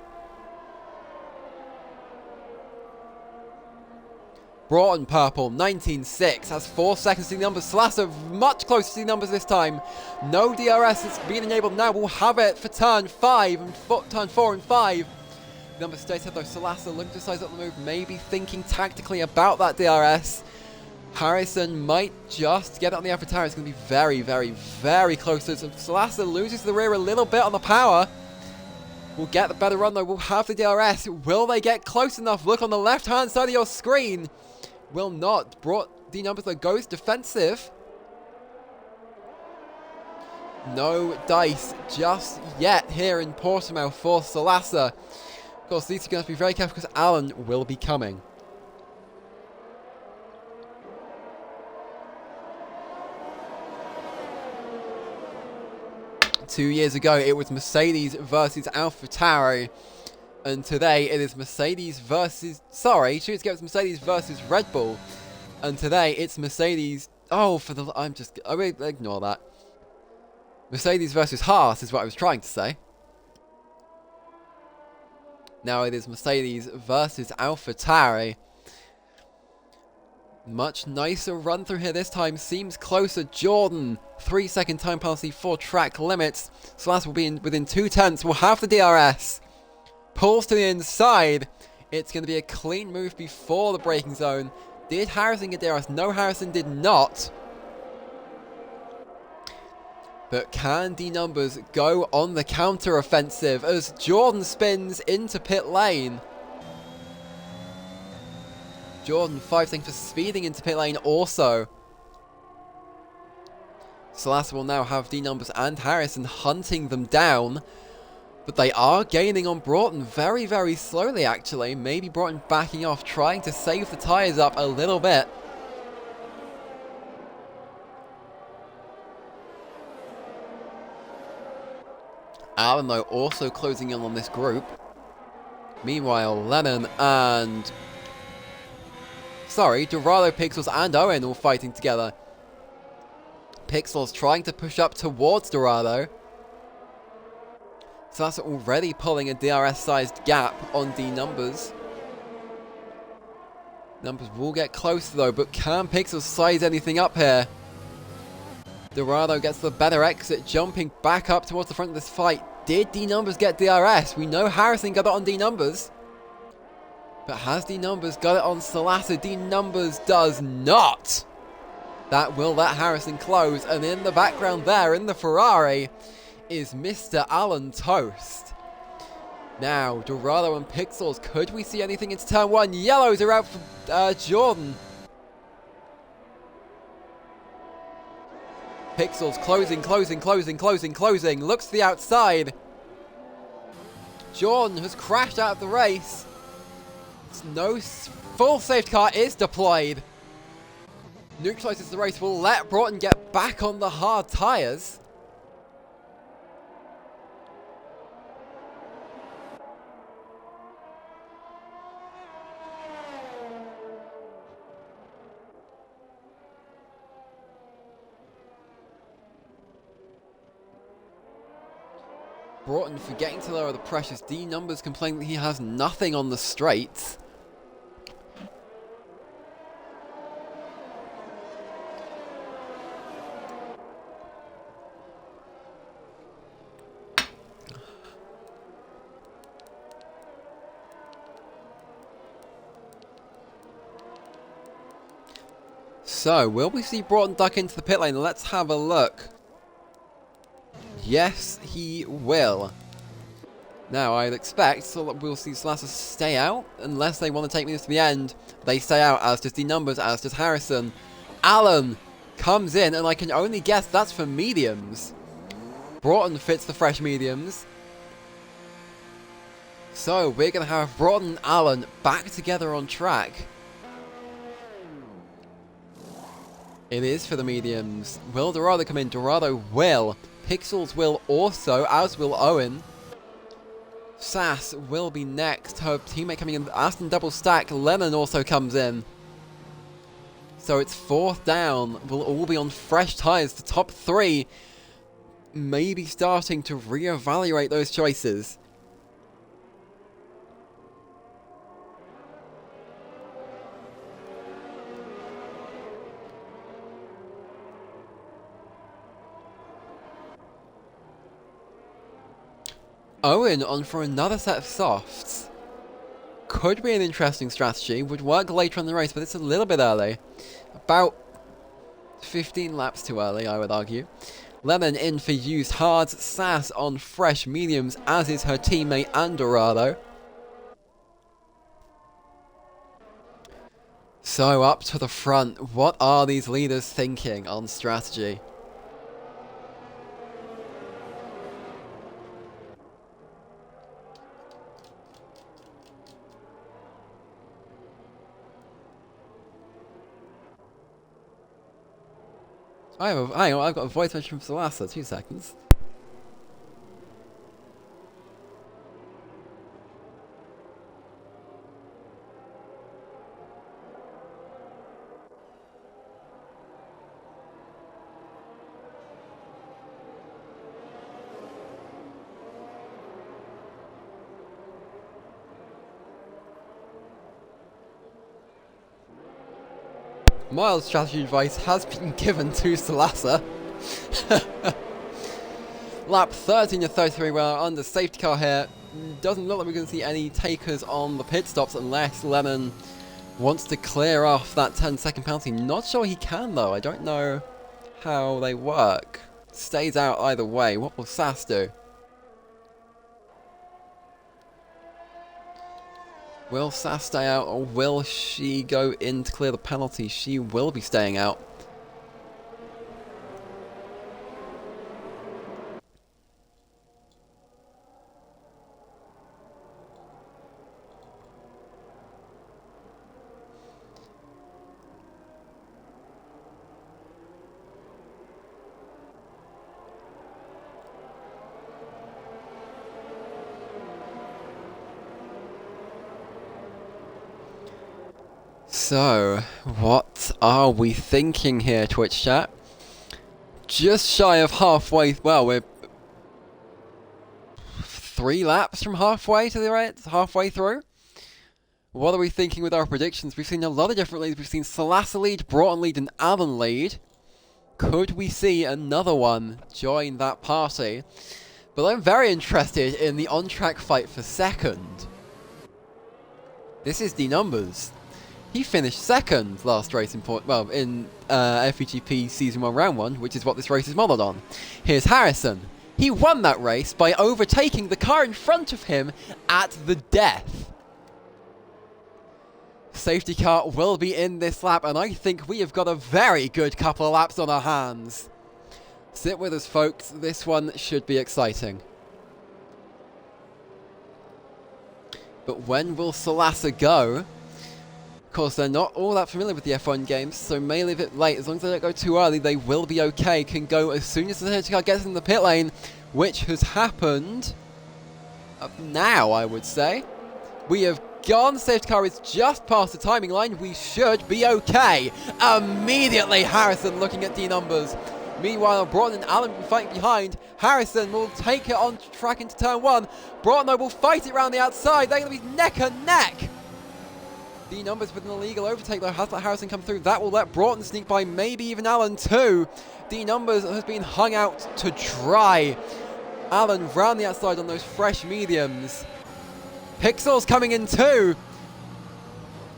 Broughton purple, 19.6, has 4 seconds to the numbers. Salasa much closer to the numbers this time. No DRS has been enabled now. We'll have it for turn 5 and turn 4 and 5. The numbers stays ahead though. Salasa looking to size up the move, maybe thinking tactically about that DRS. Harrison might just get it on the AlphaTauri. It's going to be very, very, very close. So Salasa loses the rear a little bit on the power. We'll get the better run though. We'll have the DRS. Will they get close enough? Look on the left-hand side of your screen. Will not. Brought the numbers though. Goes defensive. No dice just yet here in Portimao for Salasa. Of course, these are going to have to be very careful because Alan will be coming. Two years ago, it was Mercedes versus AlphaTauri. And today, it is Mercedes versus... Sorry, 2 years ago, it was Mercedes versus Red Bull. And today, it's Mercedes... Oh, for the... I will ignore that. Mercedes versus Haas is what I was trying to say. Now it is Mercedes versus AlphaTauri. Much nicer run through here this time. Seems closer. Jordan, 3-second time penalty for track limits. Salasa will be within 2 tenths. We'll have the DRS. Pulls to the inside. It's going to be a clean move before the braking zone. Did Harrison get DRS? No, Harrison did not. But can D Numbers go on the counter-offensive as Jordan spins into pit lane? Jordan, 5 seconds for speeding into pit lane also. Salasa will now have D Numbers and Harrison hunting them down. But they are gaining on Broughton very, very slowly actually. Maybe Broughton backing off, trying to save the tyres up a little bit. Alan, though, also closing in on this group. Meanwhile, Lennon and... Sorry, Dorado, Pixels and Owen all fighting together. Pixels trying to push up towards Dorado. So that's already pulling a DRS-sized gap on D Numbers. Numbers will get closer though, but can Pixels size anything up here? Dorado gets the better exit, jumping back up towards the front of this fight. Did D Numbers get DRS? We know Harrison got it on D Numbers. But has D Numbers got it on Salasa? D Numbers does not. That will let Harrison close. And in the background there, in the Ferrari, is Mr. Alan Toast. Now, Dorado and Pixels, could we see anything into turn 1? Yellows are out for Jordan. Pixels closing. Looks to the outside. Jordan has crashed out of the race. No full safety car is deployed. Neutralizes the race. Will let Broughton get back on the hard tyres. Broughton forgetting to lower the pressures. D Numbers complaining that he has nothing on the straight. So, will we see Broughton duck into the pit lane? Let's have a look. Yes, he will. Now, I'd expect we'll see Slasher stay out, unless they want to take me to the end. They stay out, as does D-Numbers, as does Harrison. Alan comes in, and I can only guess that's for mediums. Broughton fits the fresh mediums. So, we're going to have Broughton and Alan back together on track. It is for the mediums. Will Dorado come in? Dorado will. Pixels will also, as will Owen. Sass will be next. Her teammate coming in. Aston double stack. Lennon also comes in. So it's fourth down. We'll all be on fresh tyres. The top three maybe starting to reevaluate those choices. Owen on for another set of softs. Could be an interesting strategy. Would work later in the race, but it's a little bit early. About 15 laps too early, I would argue. Lemon in for used hards. Sass on fresh mediums, as is her teammate Dorado. So up to the front. What are these leaders thinking on strategy? Hang on, I've got a voice message from Salasa, 2 seconds. Mild strategy advice has been given to Salasa. Lap 13 to 33, we're under safety car here. Doesn't look like we're going to see any takers on the pit stops unless Lemon wants to clear off that 10-second penalty. Not sure he can though. I don't know how they work. Stays out either way. What will Sass do? Will Sass stay out, or will she go in to clear the penalty? She will be staying out. So, what are we thinking here, Twitch chat? Just shy of halfway, well, we're 3 laps from halfway to the right, halfway through. What are we thinking with our predictions? We've seen a lot of different leads. We've seen Salasa lead, Broughton lead, and Alan lead. Could we see another one join that party? But I'm very interested in the on-track fight for second. This is D-Numbers. He finished second last race in FVGP Season 1 Round 1, which is what this race is modelled on. Here's Harrison. He won that race by overtaking the car in front of him at the death. Safety car will be in this lap, and I think we have got a very good couple of laps on our hands. Sit with us, folks. This one should be exciting. But when will Salasa go? Of course, they're not all that familiar with the F1 games, so may leave it late. As long as they don't go too early, they will be okay. Can go as soon as the safety car gets in the pit lane, which has happened now, I would say. We have gone. Safety car is just past the timing line. We should be okay. Immediately, Harrison looking at D-Numbers. Meanwhile, Broughton and Allen will be fighting behind. Harrison will take it on track into turn 1. Broughton will fight it around the outside. They're going to be neck and neck. D-Numbers with an illegal overtake though. Has let Harrison come through. That will let Broughton sneak by, maybe even Allen too. D-Numbers has been hung out to dry. Allen round the outside on those fresh mediums. Pixels coming in too.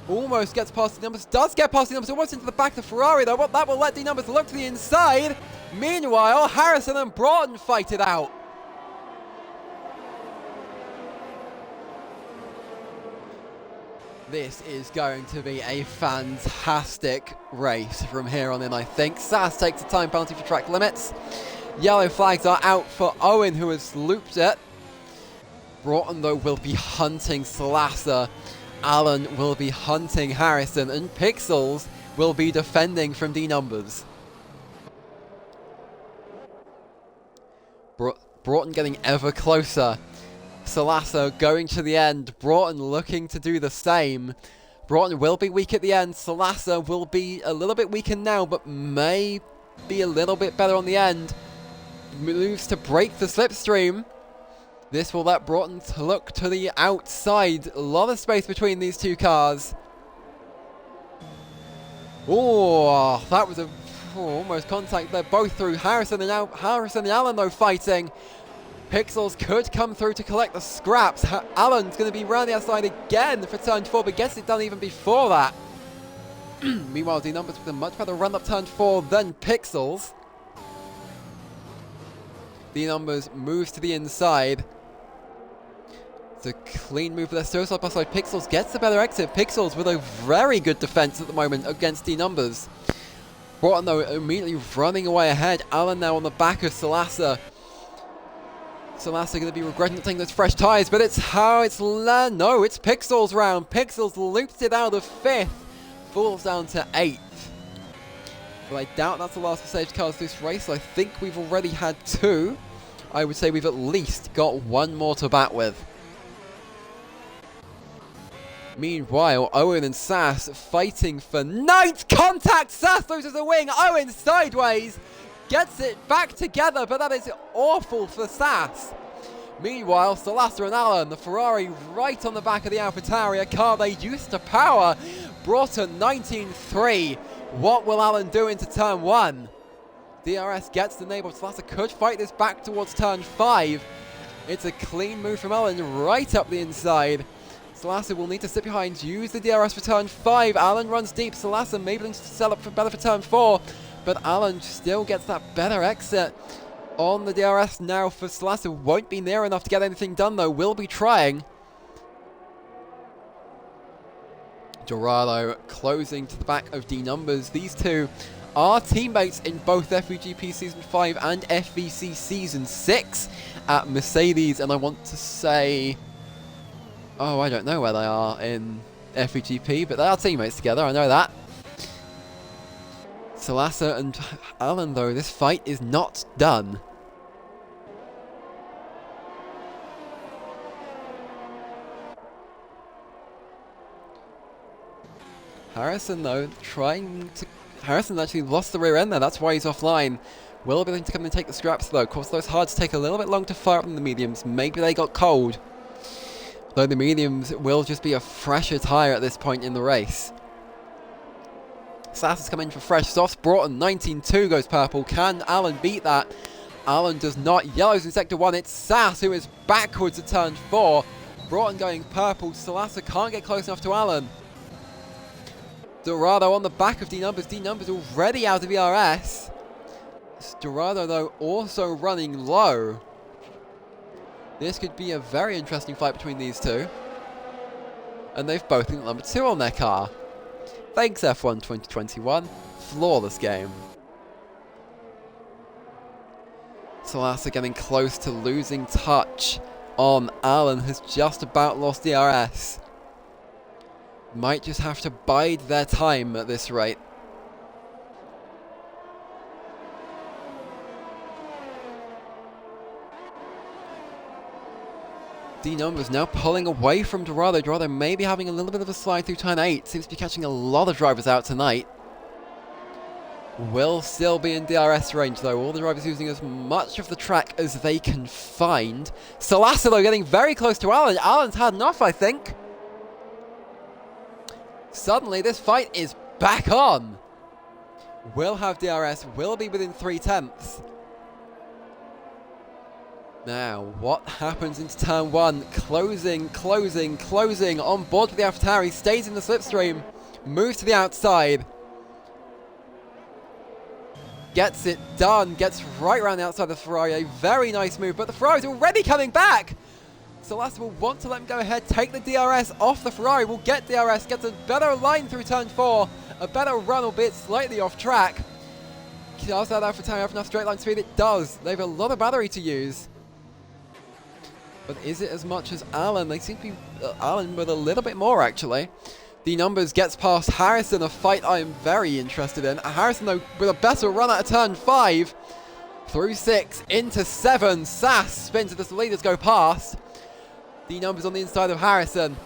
Almost gets past the numbers, does get past the numbers, almost into the back of the Ferrari though. That will let the numbers look to the inside. Meanwhile, Harrison and Broughton fight it out. This is going to be a fantastic race from here on in, I think. Sass takes a time penalty for track limits. Yellow flags are out for Owen, who has looped it. Broughton, though, will be hunting Salasser. Allen will be hunting Harrison. And Pixels will be defending from D-Numbers. Broughton getting ever closer. Salasser going to the end. Broughton looking to do the same. Broughton will be weak at the end. Salasser will be a little bit weaker now, but may be a little bit better on the end. Moves to break the slipstream. This will let Broughton look to the outside. A lot of space between these two cars. Oh, that was almost contact there. Both through Harrison and Allen though fighting. Pixels could come through to collect the scraps. Allen's going to be round the outside again for turn 4, but gets it done even before that. Meanwhile, D-Numbers with a much better run up turn 4 than Pixels. D-Numbers moves to the inside. It's a clean move, but they're still side by side. Pixels gets the better exit. Pixels with a very good defense at the moment against D-Numbers. Broughton, though, immediately running away ahead. Allen now on the back of Salasser. Salasser going to be regretting not taking those fresh tyres, but it's how it's... No, it's Pixels round. Pixels loops it out of 5th. Falls down to 8th. But I doubt that's the last of safety cars this race. I think we've already had 2. I would say we've at least got 1 more to bat with. Meanwhile, Owen and Sass fighting for 9th contact. Sass loses a wing. Owen sideways. Gets it back together, but that is awful for Sass. Meanwhile, Salasser and Allen, the Ferrari right on the back of the AlphaTauri, a car they used to power, brought to 19.3. What will Allen do into turn 1? DRS gets the neighbour. Salasser could fight this back towards turn 5. It's a clean move from Allen right up the inside. Salasser will need to sit behind, use the DRS for turn 5. Allen runs deep. Salasser maybe needs to sell up for better for turn 4. But Allen still gets that better exit on the DRS now for Salasser. Won't be near enough to get anything done though. Will be trying. Dorado closing to the back of D-Numbers. These two are teammates in both FVGP Season 5 and FVC Season 6 at Mercedes. And I want to say... Oh, I don't know where they are in FVGP, but they are teammates together. I know that. Salasser and Allen, though, this fight is not done. Harrison, though, Harrison actually lost the rear end there. That's why he's offline. Will be willing to come and take the scraps, though. Of course, those hards take a little bit long to fire up than the mediums. Maybe they got cold. Though the mediums will just be a fresher tyre at this point in the race. Sass has come in for fresh softs. Broughton 19.2 goes purple. Can Allen beat that? Allen does not. Yellows in sector 1. It's Sass who is backwards at turn 4. Broughton going purple. Salasser can't get close enough to Allen. Dorado on the back of D-Numbers. D-Numbers already out of ERS. Dorado, though, also running low. This could be a very interesting fight between these two. And they've both got number 2 on their car. Thanks F1 2021. Flawless game. Salasser getting close to losing touch on Allen. Has just about lost DRS. Might just have to bide their time at this rate. D-Numbers now pulling away from Dorado. Dorado may be having a little bit of a slide through turn 8. Seems to be catching a lot of drivers out tonight. Will still be in DRS range though. All the drivers using as much of the track as they can find. Salasser though getting very close to Allen. Allen's had enough, I think. Suddenly this fight is back on. Will have DRS. Will be within 3/10. Now, what happens into turn 1? Closing on board with the AlphaTauri, stays in the slipstream, moves to the outside, gets it done, gets right around the outside of the Ferrari, a very nice move, but the Ferrari's already coming back! Salasa will want to let him go ahead, take the DRS off the Ferrari, will get DRS, gets a better line through turn 4, a better run, albeit slightly off track. Does that AlphaTauri have enough straight line speed? It does. They have a lot of battery to use. But is it as much as Alan? They seem to be Alan with a little bit more, actually. The numbers gets past Harrison, a fight I am very interested in. Harrison, though, with a better run out of turn 5. Through 6, into 7. Sass spins as the leaders go past. The numbers on the inside of Harrison.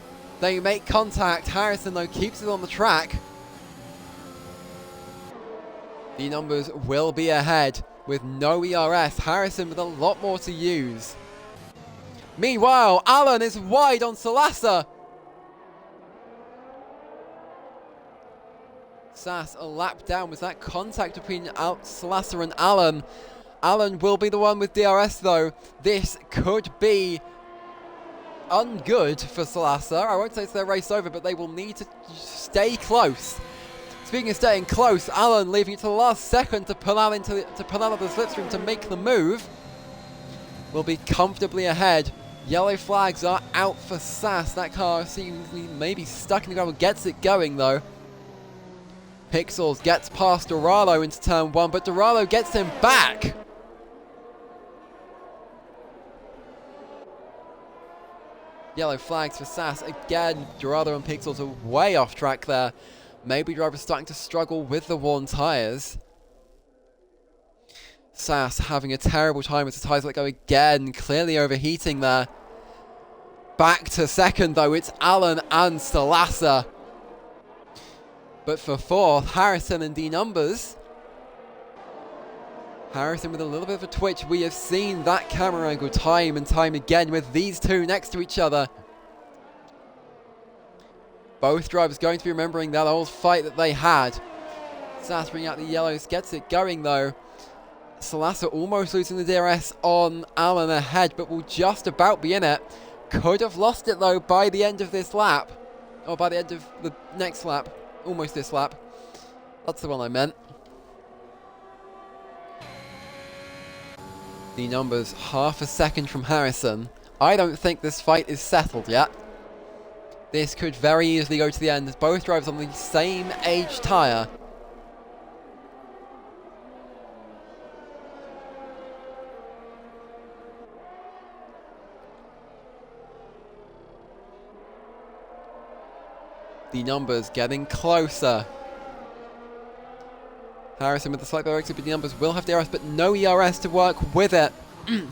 They make contact. Harrison, though, keeps it on the track. The numbers will be ahead with no ERS. Harrison with a lot more to use. Meanwhile, Alan is wide on Salasa. Sass a lap down. Was that contact between Salasa and Alan? Alan will be the one with DRS though. This could be ungood for Salasa. I won't say it's their race over, but they will need to stay close. Speaking of staying close, Alan leaving it to the last second to pull out of the slipstream to make the move. Will be comfortably ahead. Yellow flags are out for Sass. That car seems maybe stuck in the gravel. Gets it going though. Pixels gets past Dorado into turn 1, but Dorado gets him back. Yellow flags for Sass. Again, Dorado and Pixels are way off track there. Maybe drivers starting to struggle with the worn tyres. Sass having a terrible time as the tyres let go again, clearly overheating there. Back to second though, it's Alan and Salasa. But for fourth, Harrison and D numbers. Harrison with a little bit of a twitch. We have seen that camera angle time and time again with these two next to each other. Both drivers going to be remembering that old fight that they had. Sass bringing out the yellows, gets it going though. Salasa almost losing the DRS on Alan ahead, but will just about be in it. Could have lost it though by the end of this lap. Or by the end of the next lap. Almost this lap. That's the one I meant. The numbers half a second from Harrison. I don't think this fight is settled yet. This could very easily go to the end as both drivers on the same age tyre. The numbers getting closer. Harrison with the slight better exit, but the numbers will have DRS, but no ERS to work with it.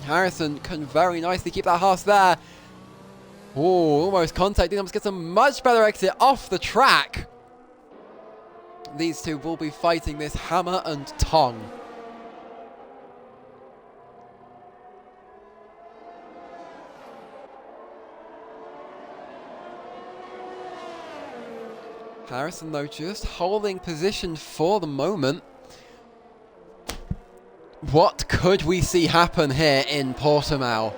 Harrison can very nicely keep that Haas there. Oh, almost contact. The numbers gets a much better exit off the track. These two will be fighting this hammer and tongue. Harrison though just holding position for the moment. What could we see happen here in Portimao?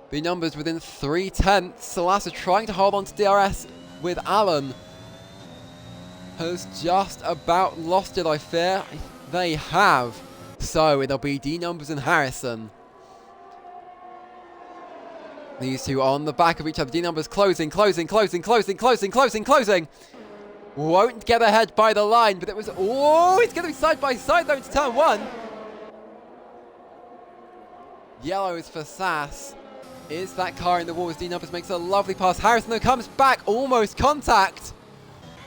The numbers within 3/10. Salasa trying to hold on to DRS with Alan. Has just about lost it, I fear. They have. So it'll be D numbers and Harrison. These two on the back of each other. D numbers closing. Won't get ahead by the line, but it was... Oh, it's going to be side by side though. It's turn 1. Yellows for Sass. Is that car in the wall as D numbers makes a lovely pass. Harrison though comes back. Almost contact.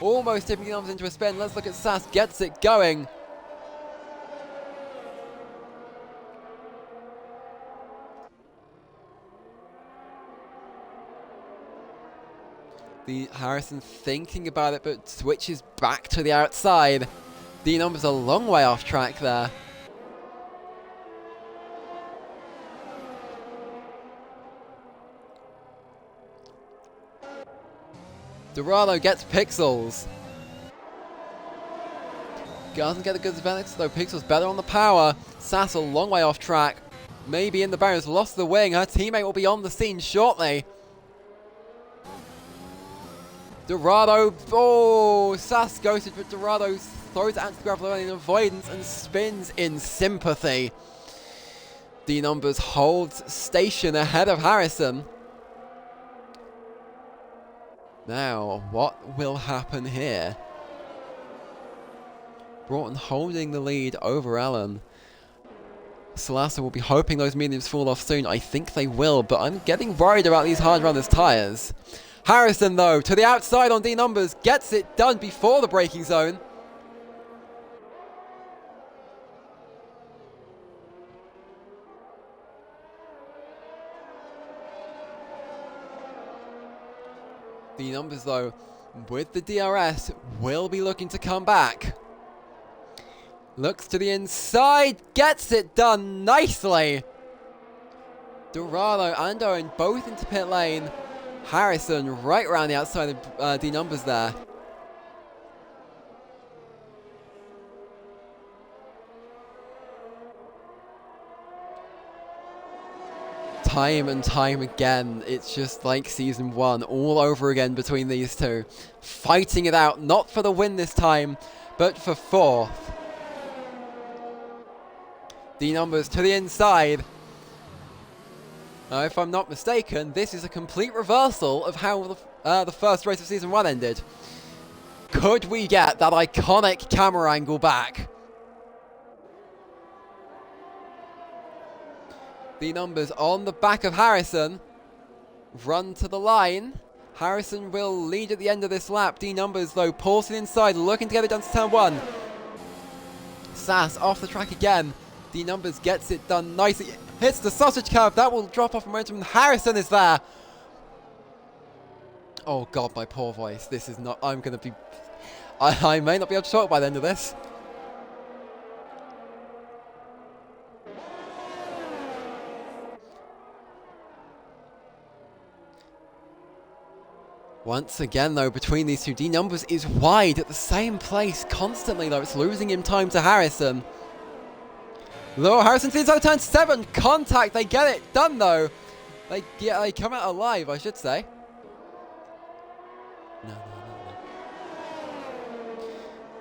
Almost tipping D numbers into a spin. Let's look at Sass. Gets it going. The Harrison thinking about it, but switches back to the outside. D numbers a long way off track there. Dorado gets Pixels. Doesn't get the good advantage, though. Pixel's better on the power. Sass a long way off track. Maybe in the barriers, lost the wing. Her teammate will be on the scene shortly. Dorado, oh, Sass ghosted, but Dorado throws it anti-gravel in avoidance and spins in sympathy. D Numbers holds station ahead of Harrison. Now, what will happen here? Broughton holding the lead over Allen. Salasa will be hoping those mediums fall off soon. I think they will, but I'm getting worried about these hard runners' tyres. Harrison, though, to the outside on D Numbers, gets it done before the braking zone. D Numbers, though, with the DRS, will be looking to come back. Looks to the inside, gets it done nicely. Dorado and Owen both into pit lane. Harrison right around the outside of D Numbers there. Time and time again, it's just like season 1 all over again between these two. Fighting it out, not for the win this time, but for 4th. D Numbers to the inside. Now, if I'm not mistaken, this is a complete reversal of how the first race of Season 1 ended. Could we get that iconic camera angle back? D Numbers on the back of Harrison. Run to the line. Harrison will lead at the end of this lap. D Numbers, though, pulls to the inside, looking to get it done to turn 1. Sass off the track again. D Numbers gets it done nicely. Hits the sausage curve. That will drop off momentum. And Harrison is there. Oh, God, my poor voice. This is not... I'm going to be... I may not be able to talk by the end of this. Once again, though, between these two, D Numbers is wide at the same place constantly, though. It's losing him time to Harrison. Though Harrison sees out turn 7. Contact. They get it done, though. They come out alive, I should say. No.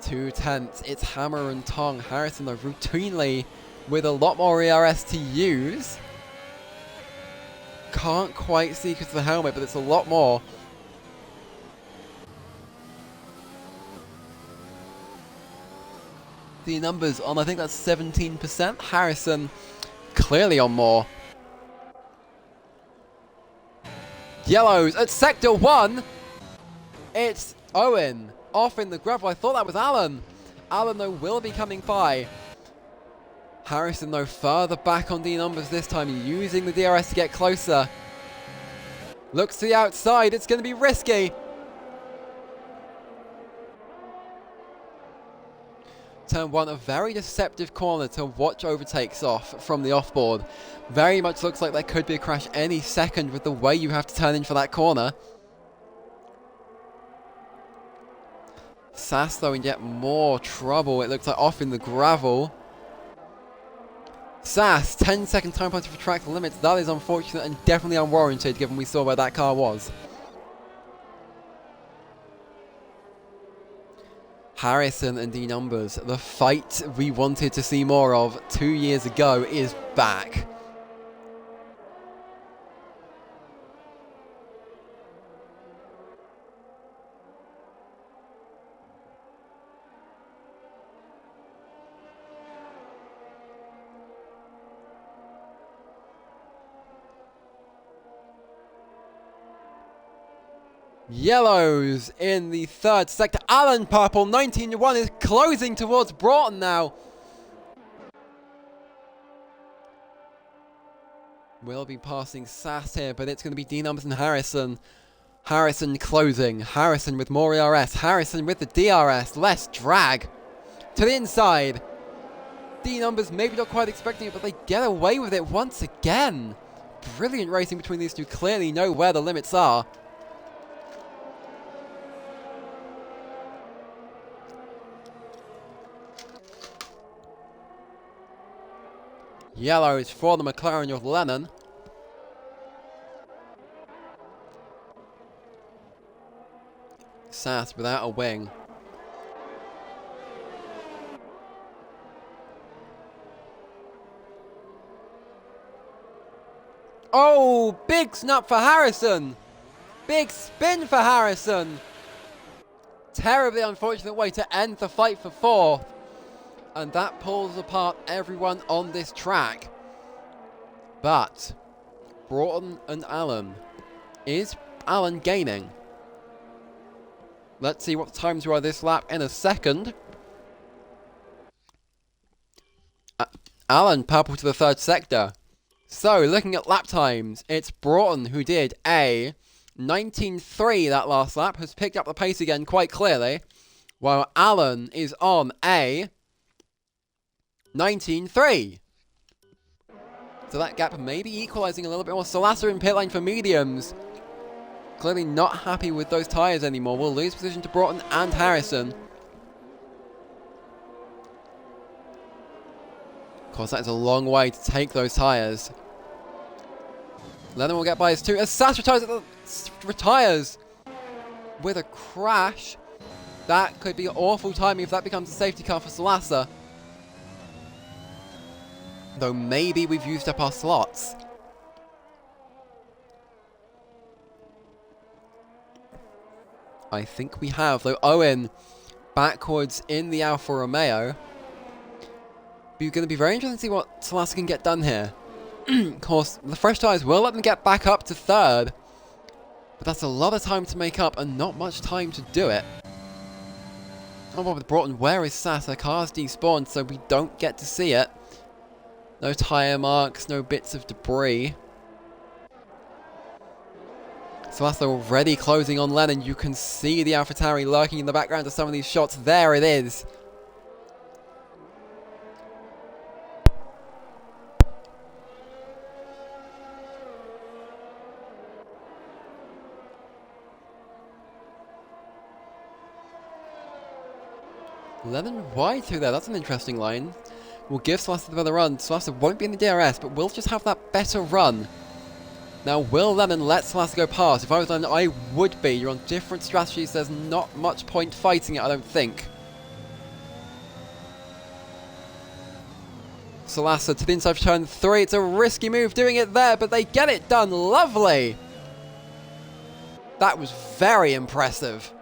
2/10. It's hammer and tongue. Harrison, though, routinely with a lot more ERS to use. Can't quite see because of the helmet, but it's a lot more. The numbers on, I think that's 17%. Harrison clearly on more. Yellows at Sector 1. It's Owen off in the gravel. I thought that was Allen. Allen, though, will be coming by. Harrison, though, further back on D Numbers this time, using the DRS to get closer. Looks to the outside. It's going to be risky. Turn 1, a very deceptive corner to watch overtakes off from the offboard. Very much looks like there could be a crash any second with the way you have to turn in for that corner. Sass, though, in yet more trouble. It looks like off in the gravel. Sass, 10-second time penalty for track limits. That is unfortunate and definitely unwarranted given we saw where that car was. Harrison and D Numbers, the fight we wanted to see more of 2 years ago is back. Yellows in the third sector. Allen purple, 19-1 is closing towards Broughton now. Will be passing Sass here, but it's going to be D Numbers and Harrison. Harrison closing. Harrison with more ERS. Harrison with the DRS. Less drag. To the inside. D Numbers maybe not quite expecting it, but they get away with it once again. Brilliant racing between these two. Clearly know where the limits are. Yellows for the McLaren of Lennon. Sass without a wing. Oh, big snap for Harrison. Big spin for Harrison. Terribly unfortunate way to end the fight for fourth. And that pulls apart everyone on this track. But Broughton and Allen. Is Allen gaining? Let's see what the times were this lap in a second. Allen purple to the third sector. So, looking at lap times, it's Broughton who did a 19.3 that last lap, has picked up the pace again quite clearly, while Allen is on a 19.3. So that gap may be equalising a little bit more. Salasa in pit lane for mediums. Clearly not happy with those tyres anymore. We'll lose position to Broughton and Harrison. Of course, that is a long way to take those tyres. Lennon will get by his two. As Sass retires with a crash. That could be awful timing if that becomes a safety car for Salasa. Though maybe we've used up our slots. I think we have, though Owen backwards in the Alfa Romeo. But going to be very interesting to see what Salasa can get done here. Of course, the fresh tyres will let them get back up to third. But that's a lot of time to make up and not much time to do it. Oh, well, with Broughton, where is Sass? Her car's despawned, so we don't get to see it. No tyre marks, no bits of debris. Salasa already closing on Lennon. You can see the AlphaTauri lurking in the background of some of these shots. There it is. Lennon wide through there. That's an interesting line. We'll give Salasa the better run. Salasa won't be in the DRS, but we'll just have that better run. Now, will Lennon let Salasa go past? If I was Lennon, I would be. You're on different strategies. There's not much point fighting it, I don't think. Salasa to the inside for turn 3. It's a risky move doing it there, but they get it done. Lovely. That was very impressive.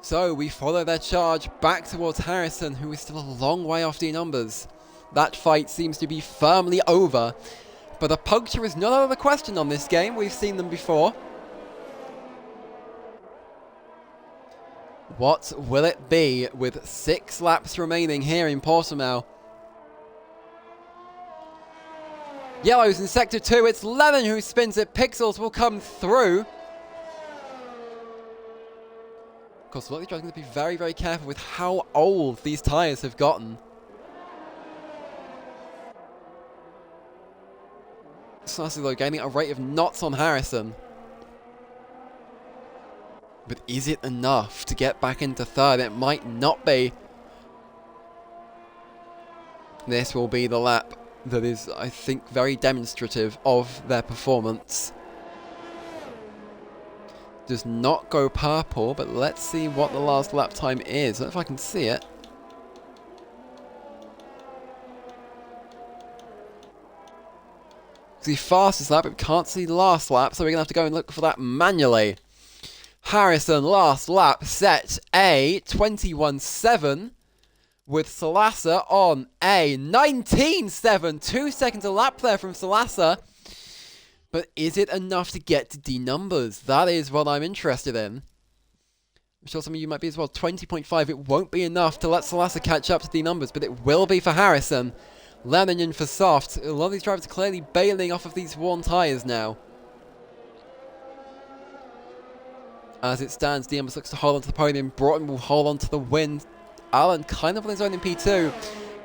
So, we follow their charge back towards Harrison, who is still a long way off D numbers. That fight seems to be firmly over. But a puncture is not out of the question on this game. We've seen them before. What will it be with 6 laps remaining here in Portimao? Yellows in Sector 2. It's Lennon who spins it. Pixels will come through. Of course, a lot of these drivers are going to be very, very careful with how old these tyres have gotten. Salasa though gaining a rate of knots on Harrison. But is it enough to get back into third? It might not be. This will be the lap that is, I think, very demonstrative of their performance. Does not go purple, but let's see what the last lap time is. I don't know if I can see it. The fastest lap, but we can't see the last lap, so we're going to have to go and look for that manually. Harrison, last lap, set a 21.7, with Salasa on a 19.7. 2 seconds a lap there from Salasa. But is it enough to get to D numbers? That is what I'm interested in. I'm sure some of you might be as well. 20.5, it won't be enough to let Salasa catch up to D numbers, but it will be for Harrison. Lennon in for soft. A lot of these drivers are clearly bailing off of these worn tyres now. As it stands, Dimas looks to hold on to the podium. Broughton will hold on to the win. Allen kind of on his own in P2.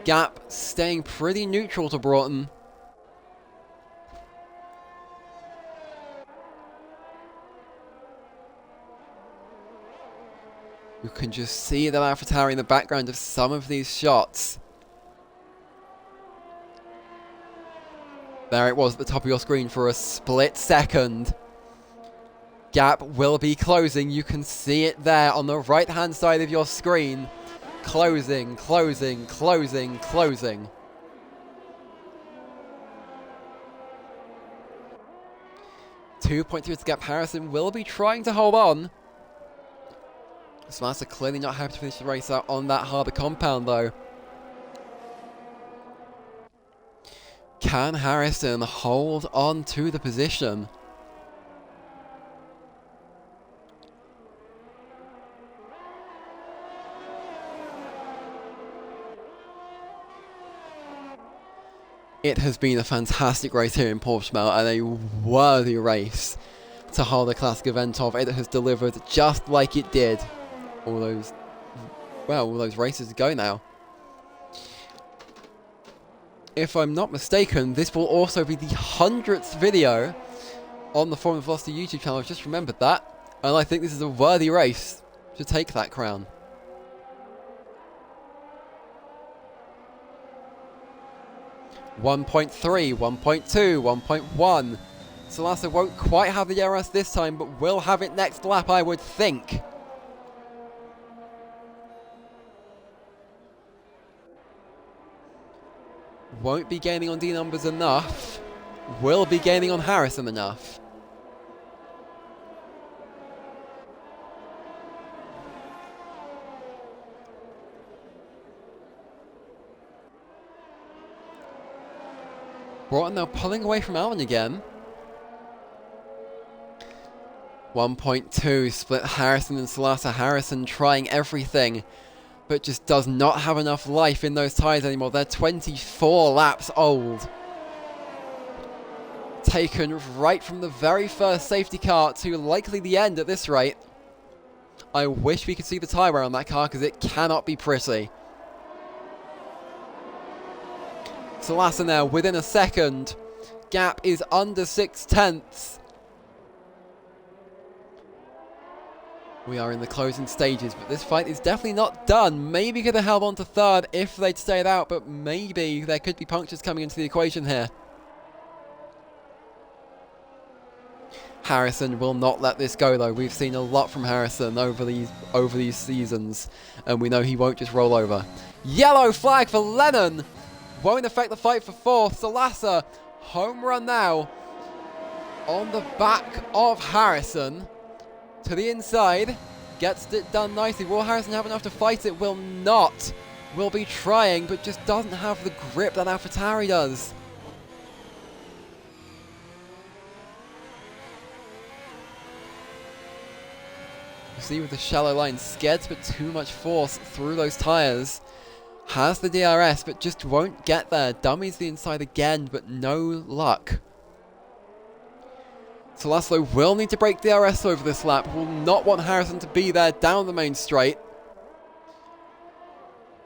Gap staying pretty neutral to Broughton. You can just see that AlphaTauri in the background of some of these shots. There it was at the top of your screen for a split second. Gap will be closing. You can see it there on the right-hand side of your screen. Closing, closing, closing, closing. .3 gap. Harrison will be trying to hold on. Smarts are clearly not happy to finish the race out on that harbour compound though. Can Harrison hold on to the position? It has been a fantastic race here in Portugal and a worthy race to hold a classic event of. It has delivered just like it did all those races ago now. If I'm not mistaken, this will also be the 100th video on the Formula Velocity YouTube channel. I've just remembered that, and I think this is a worthy race to take that crown. .3, 1.2, 1.1. Salasa won't quite have the DRS this time, but will have it next lap, I would think. Won't be gaining on D numbers enough. Will be gaining on Harrison enough. Broughton now pulling away from Allen again. 1.2 split Harrison and Salasa. Harrison trying everything, but just does not have enough life in those tyres anymore. They're 24 laps old. Taken right from the very first safety car to likely the end at this rate. I wish we could see the tyre wear on that car because it cannot be pretty. Salasa now within a second. Gap is under 6/10. We are in the closing stages, but this fight is definitely not done. Maybe could have held on to third if they'd stayed out, but maybe there could be punctures coming into the equation here. Harrison will not let this go though. We've seen a lot from Harrison over these seasons, and we know he won't just roll over. Yellow flag for Lennon! Won't affect the fight for fourth. Salasa, home run now on the back of Harrison. To the inside, gets it done nicely. Will Harrison have enough to fight it? Will not. Will be trying, but just doesn't have the grip that AlphaTauri does. You see with the shallow line, scared to put too much force through those tyres. Has the DRS, but just won't get there. Dummies the inside again, but no luck. Salasa will need to break DRS over this lap. Will not want Harrison to be there down the main straight.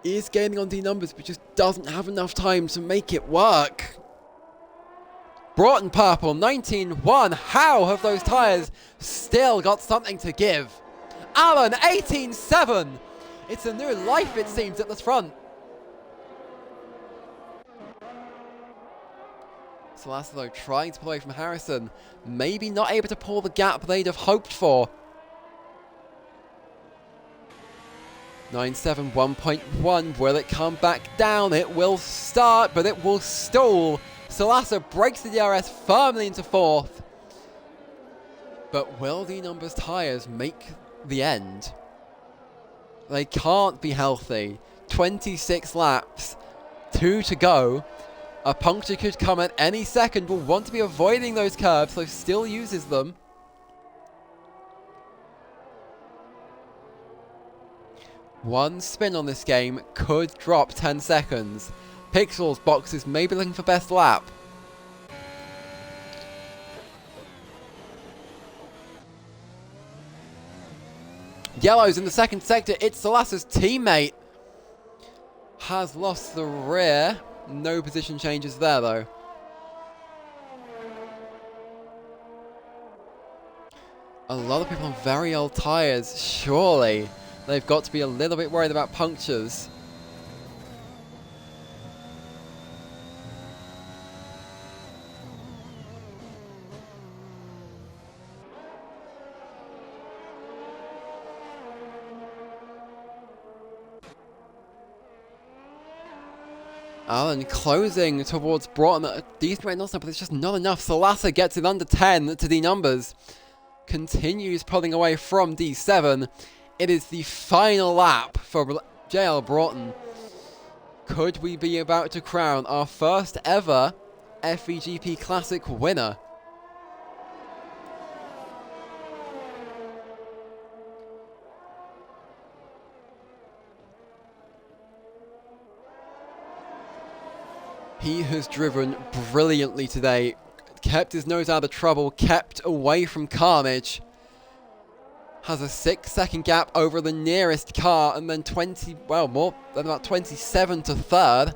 Is gaining on D numbers, but just doesn't have enough time to make it work. Broughton purple, 19.1. How have those tyres still got something to give? Allen, 18.7. It's a new life, it seems, at the front. Salasa, though, trying to pull away from Harrison. Maybe not able to pull the gap they'd have hoped for. 9.7, 1.1. Will it come back down? It will start, but it will stall. Salasa breaks the DRS firmly into fourth. But will the numbers tyres make the end? They can't be healthy. 26 laps, 2 to go. A puncture could come at any second. Will want to be avoiding those curbs, so still uses them. One spin on this game could drop 10 seconds. Pixels boxes may be looking for best lap. Yellow's in the second sector. It's Salasa's teammate. Has lost the rear. No position changes there, though. A lot of people on very old tyres. Surely they've got to be a little bit worried about punctures. Alan closing towards Broughton at a decent rate, but it's just not enough. Salasa gets it under 10 to D numbers. Continues pulling away from D7. It is the final lap for JL Broughton. Could we be about to crown our first ever FVGP Classic winner? He has driven brilliantly today, kept his nose out of trouble, kept away from carnage. Has a 6-second gap over the nearest car, and then more than about 27 to third.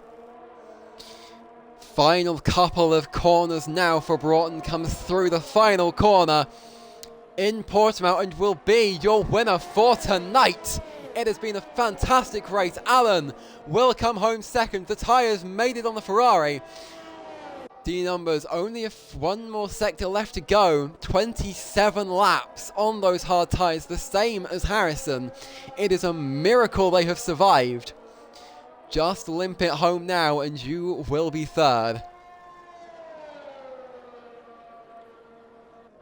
Final couple of corners now for Broughton comes through the final corner in Portimao and will be your winner for tonight. It has been a fantastic race. Alan will come home second. The tyres made it on the Ferrari. D numbers, only one more sector left to go. 27 laps on those hard tyres, the same as Harrison. It is a miracle they have survived. Just limp it home now and you will be third.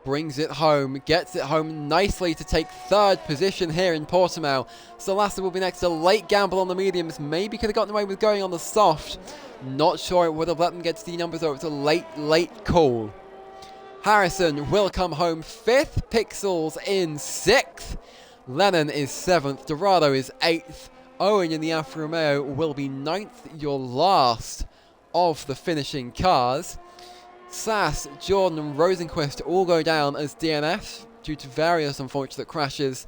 Brings it home, gets it home nicely to take third position here in Portimao. Salasa will be next. A late gamble on the mediums. Maybe could have gotten away with going on the soft. Not sure it would have let them get to the numbers, though. It's a late call. Harrison will come home fifth. Pixels in sixth. Lennon is seventh. Dorado is eighth. Owen in the Alfa Romeo will be ninth. Your last of the finishing cars. Sass, Jordan and Rosenquist all go down as DNFs due to various unfortunate crashes.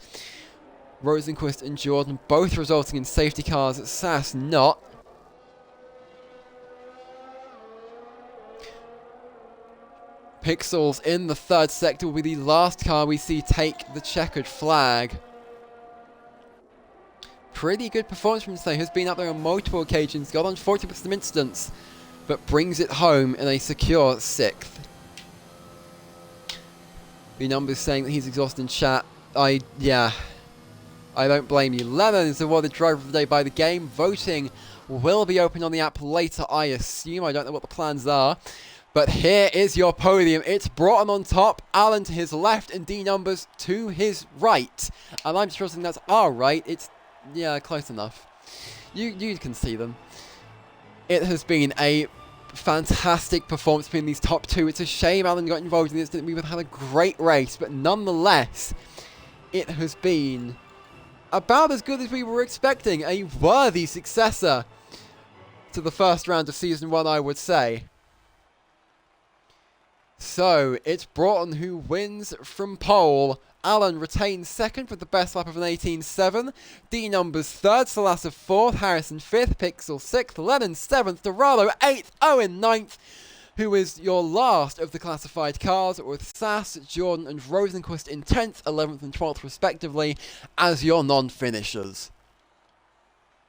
Rosenquist and Jordan both resulting in safety cars, Sass not. Pixels in the third sector will be the last car we see take the checkered flag. Pretty good performance from today, has been up there on multiple occasions, got unfortunate with some incidents, but brings it home in a secure sixth. The numbers saying that he's exhausted in chat. I don't blame you. Lennon is awarded driver of the day by the game. Voting will be open on the app later, I assume. I don't know what the plans are. But here is your podium. It's Broughton on top, Alan to his left, and D numbers to his right. And I'm trusting that's our right. It's, close enough. You can see them. It has been a fantastic performance between these top two. It's a shame Alan got involved in this. We would have had a great race, but nonetheless, it has been about as good as we were expecting. A worthy successor to the first round of Season 1, I would say. So, it's Broughton who wins from pole. Alan retains second with the best lap of an 18.7. D numbers third, Salasa fourth, Harrison fifth, Pixel sixth, Lennon seventh, Dorado eighth, Owen ninth, who is your last of the classified cars, with Sass, Jordan and Rosenquist in 10th, 11th and 12th respectively as your non-finishers.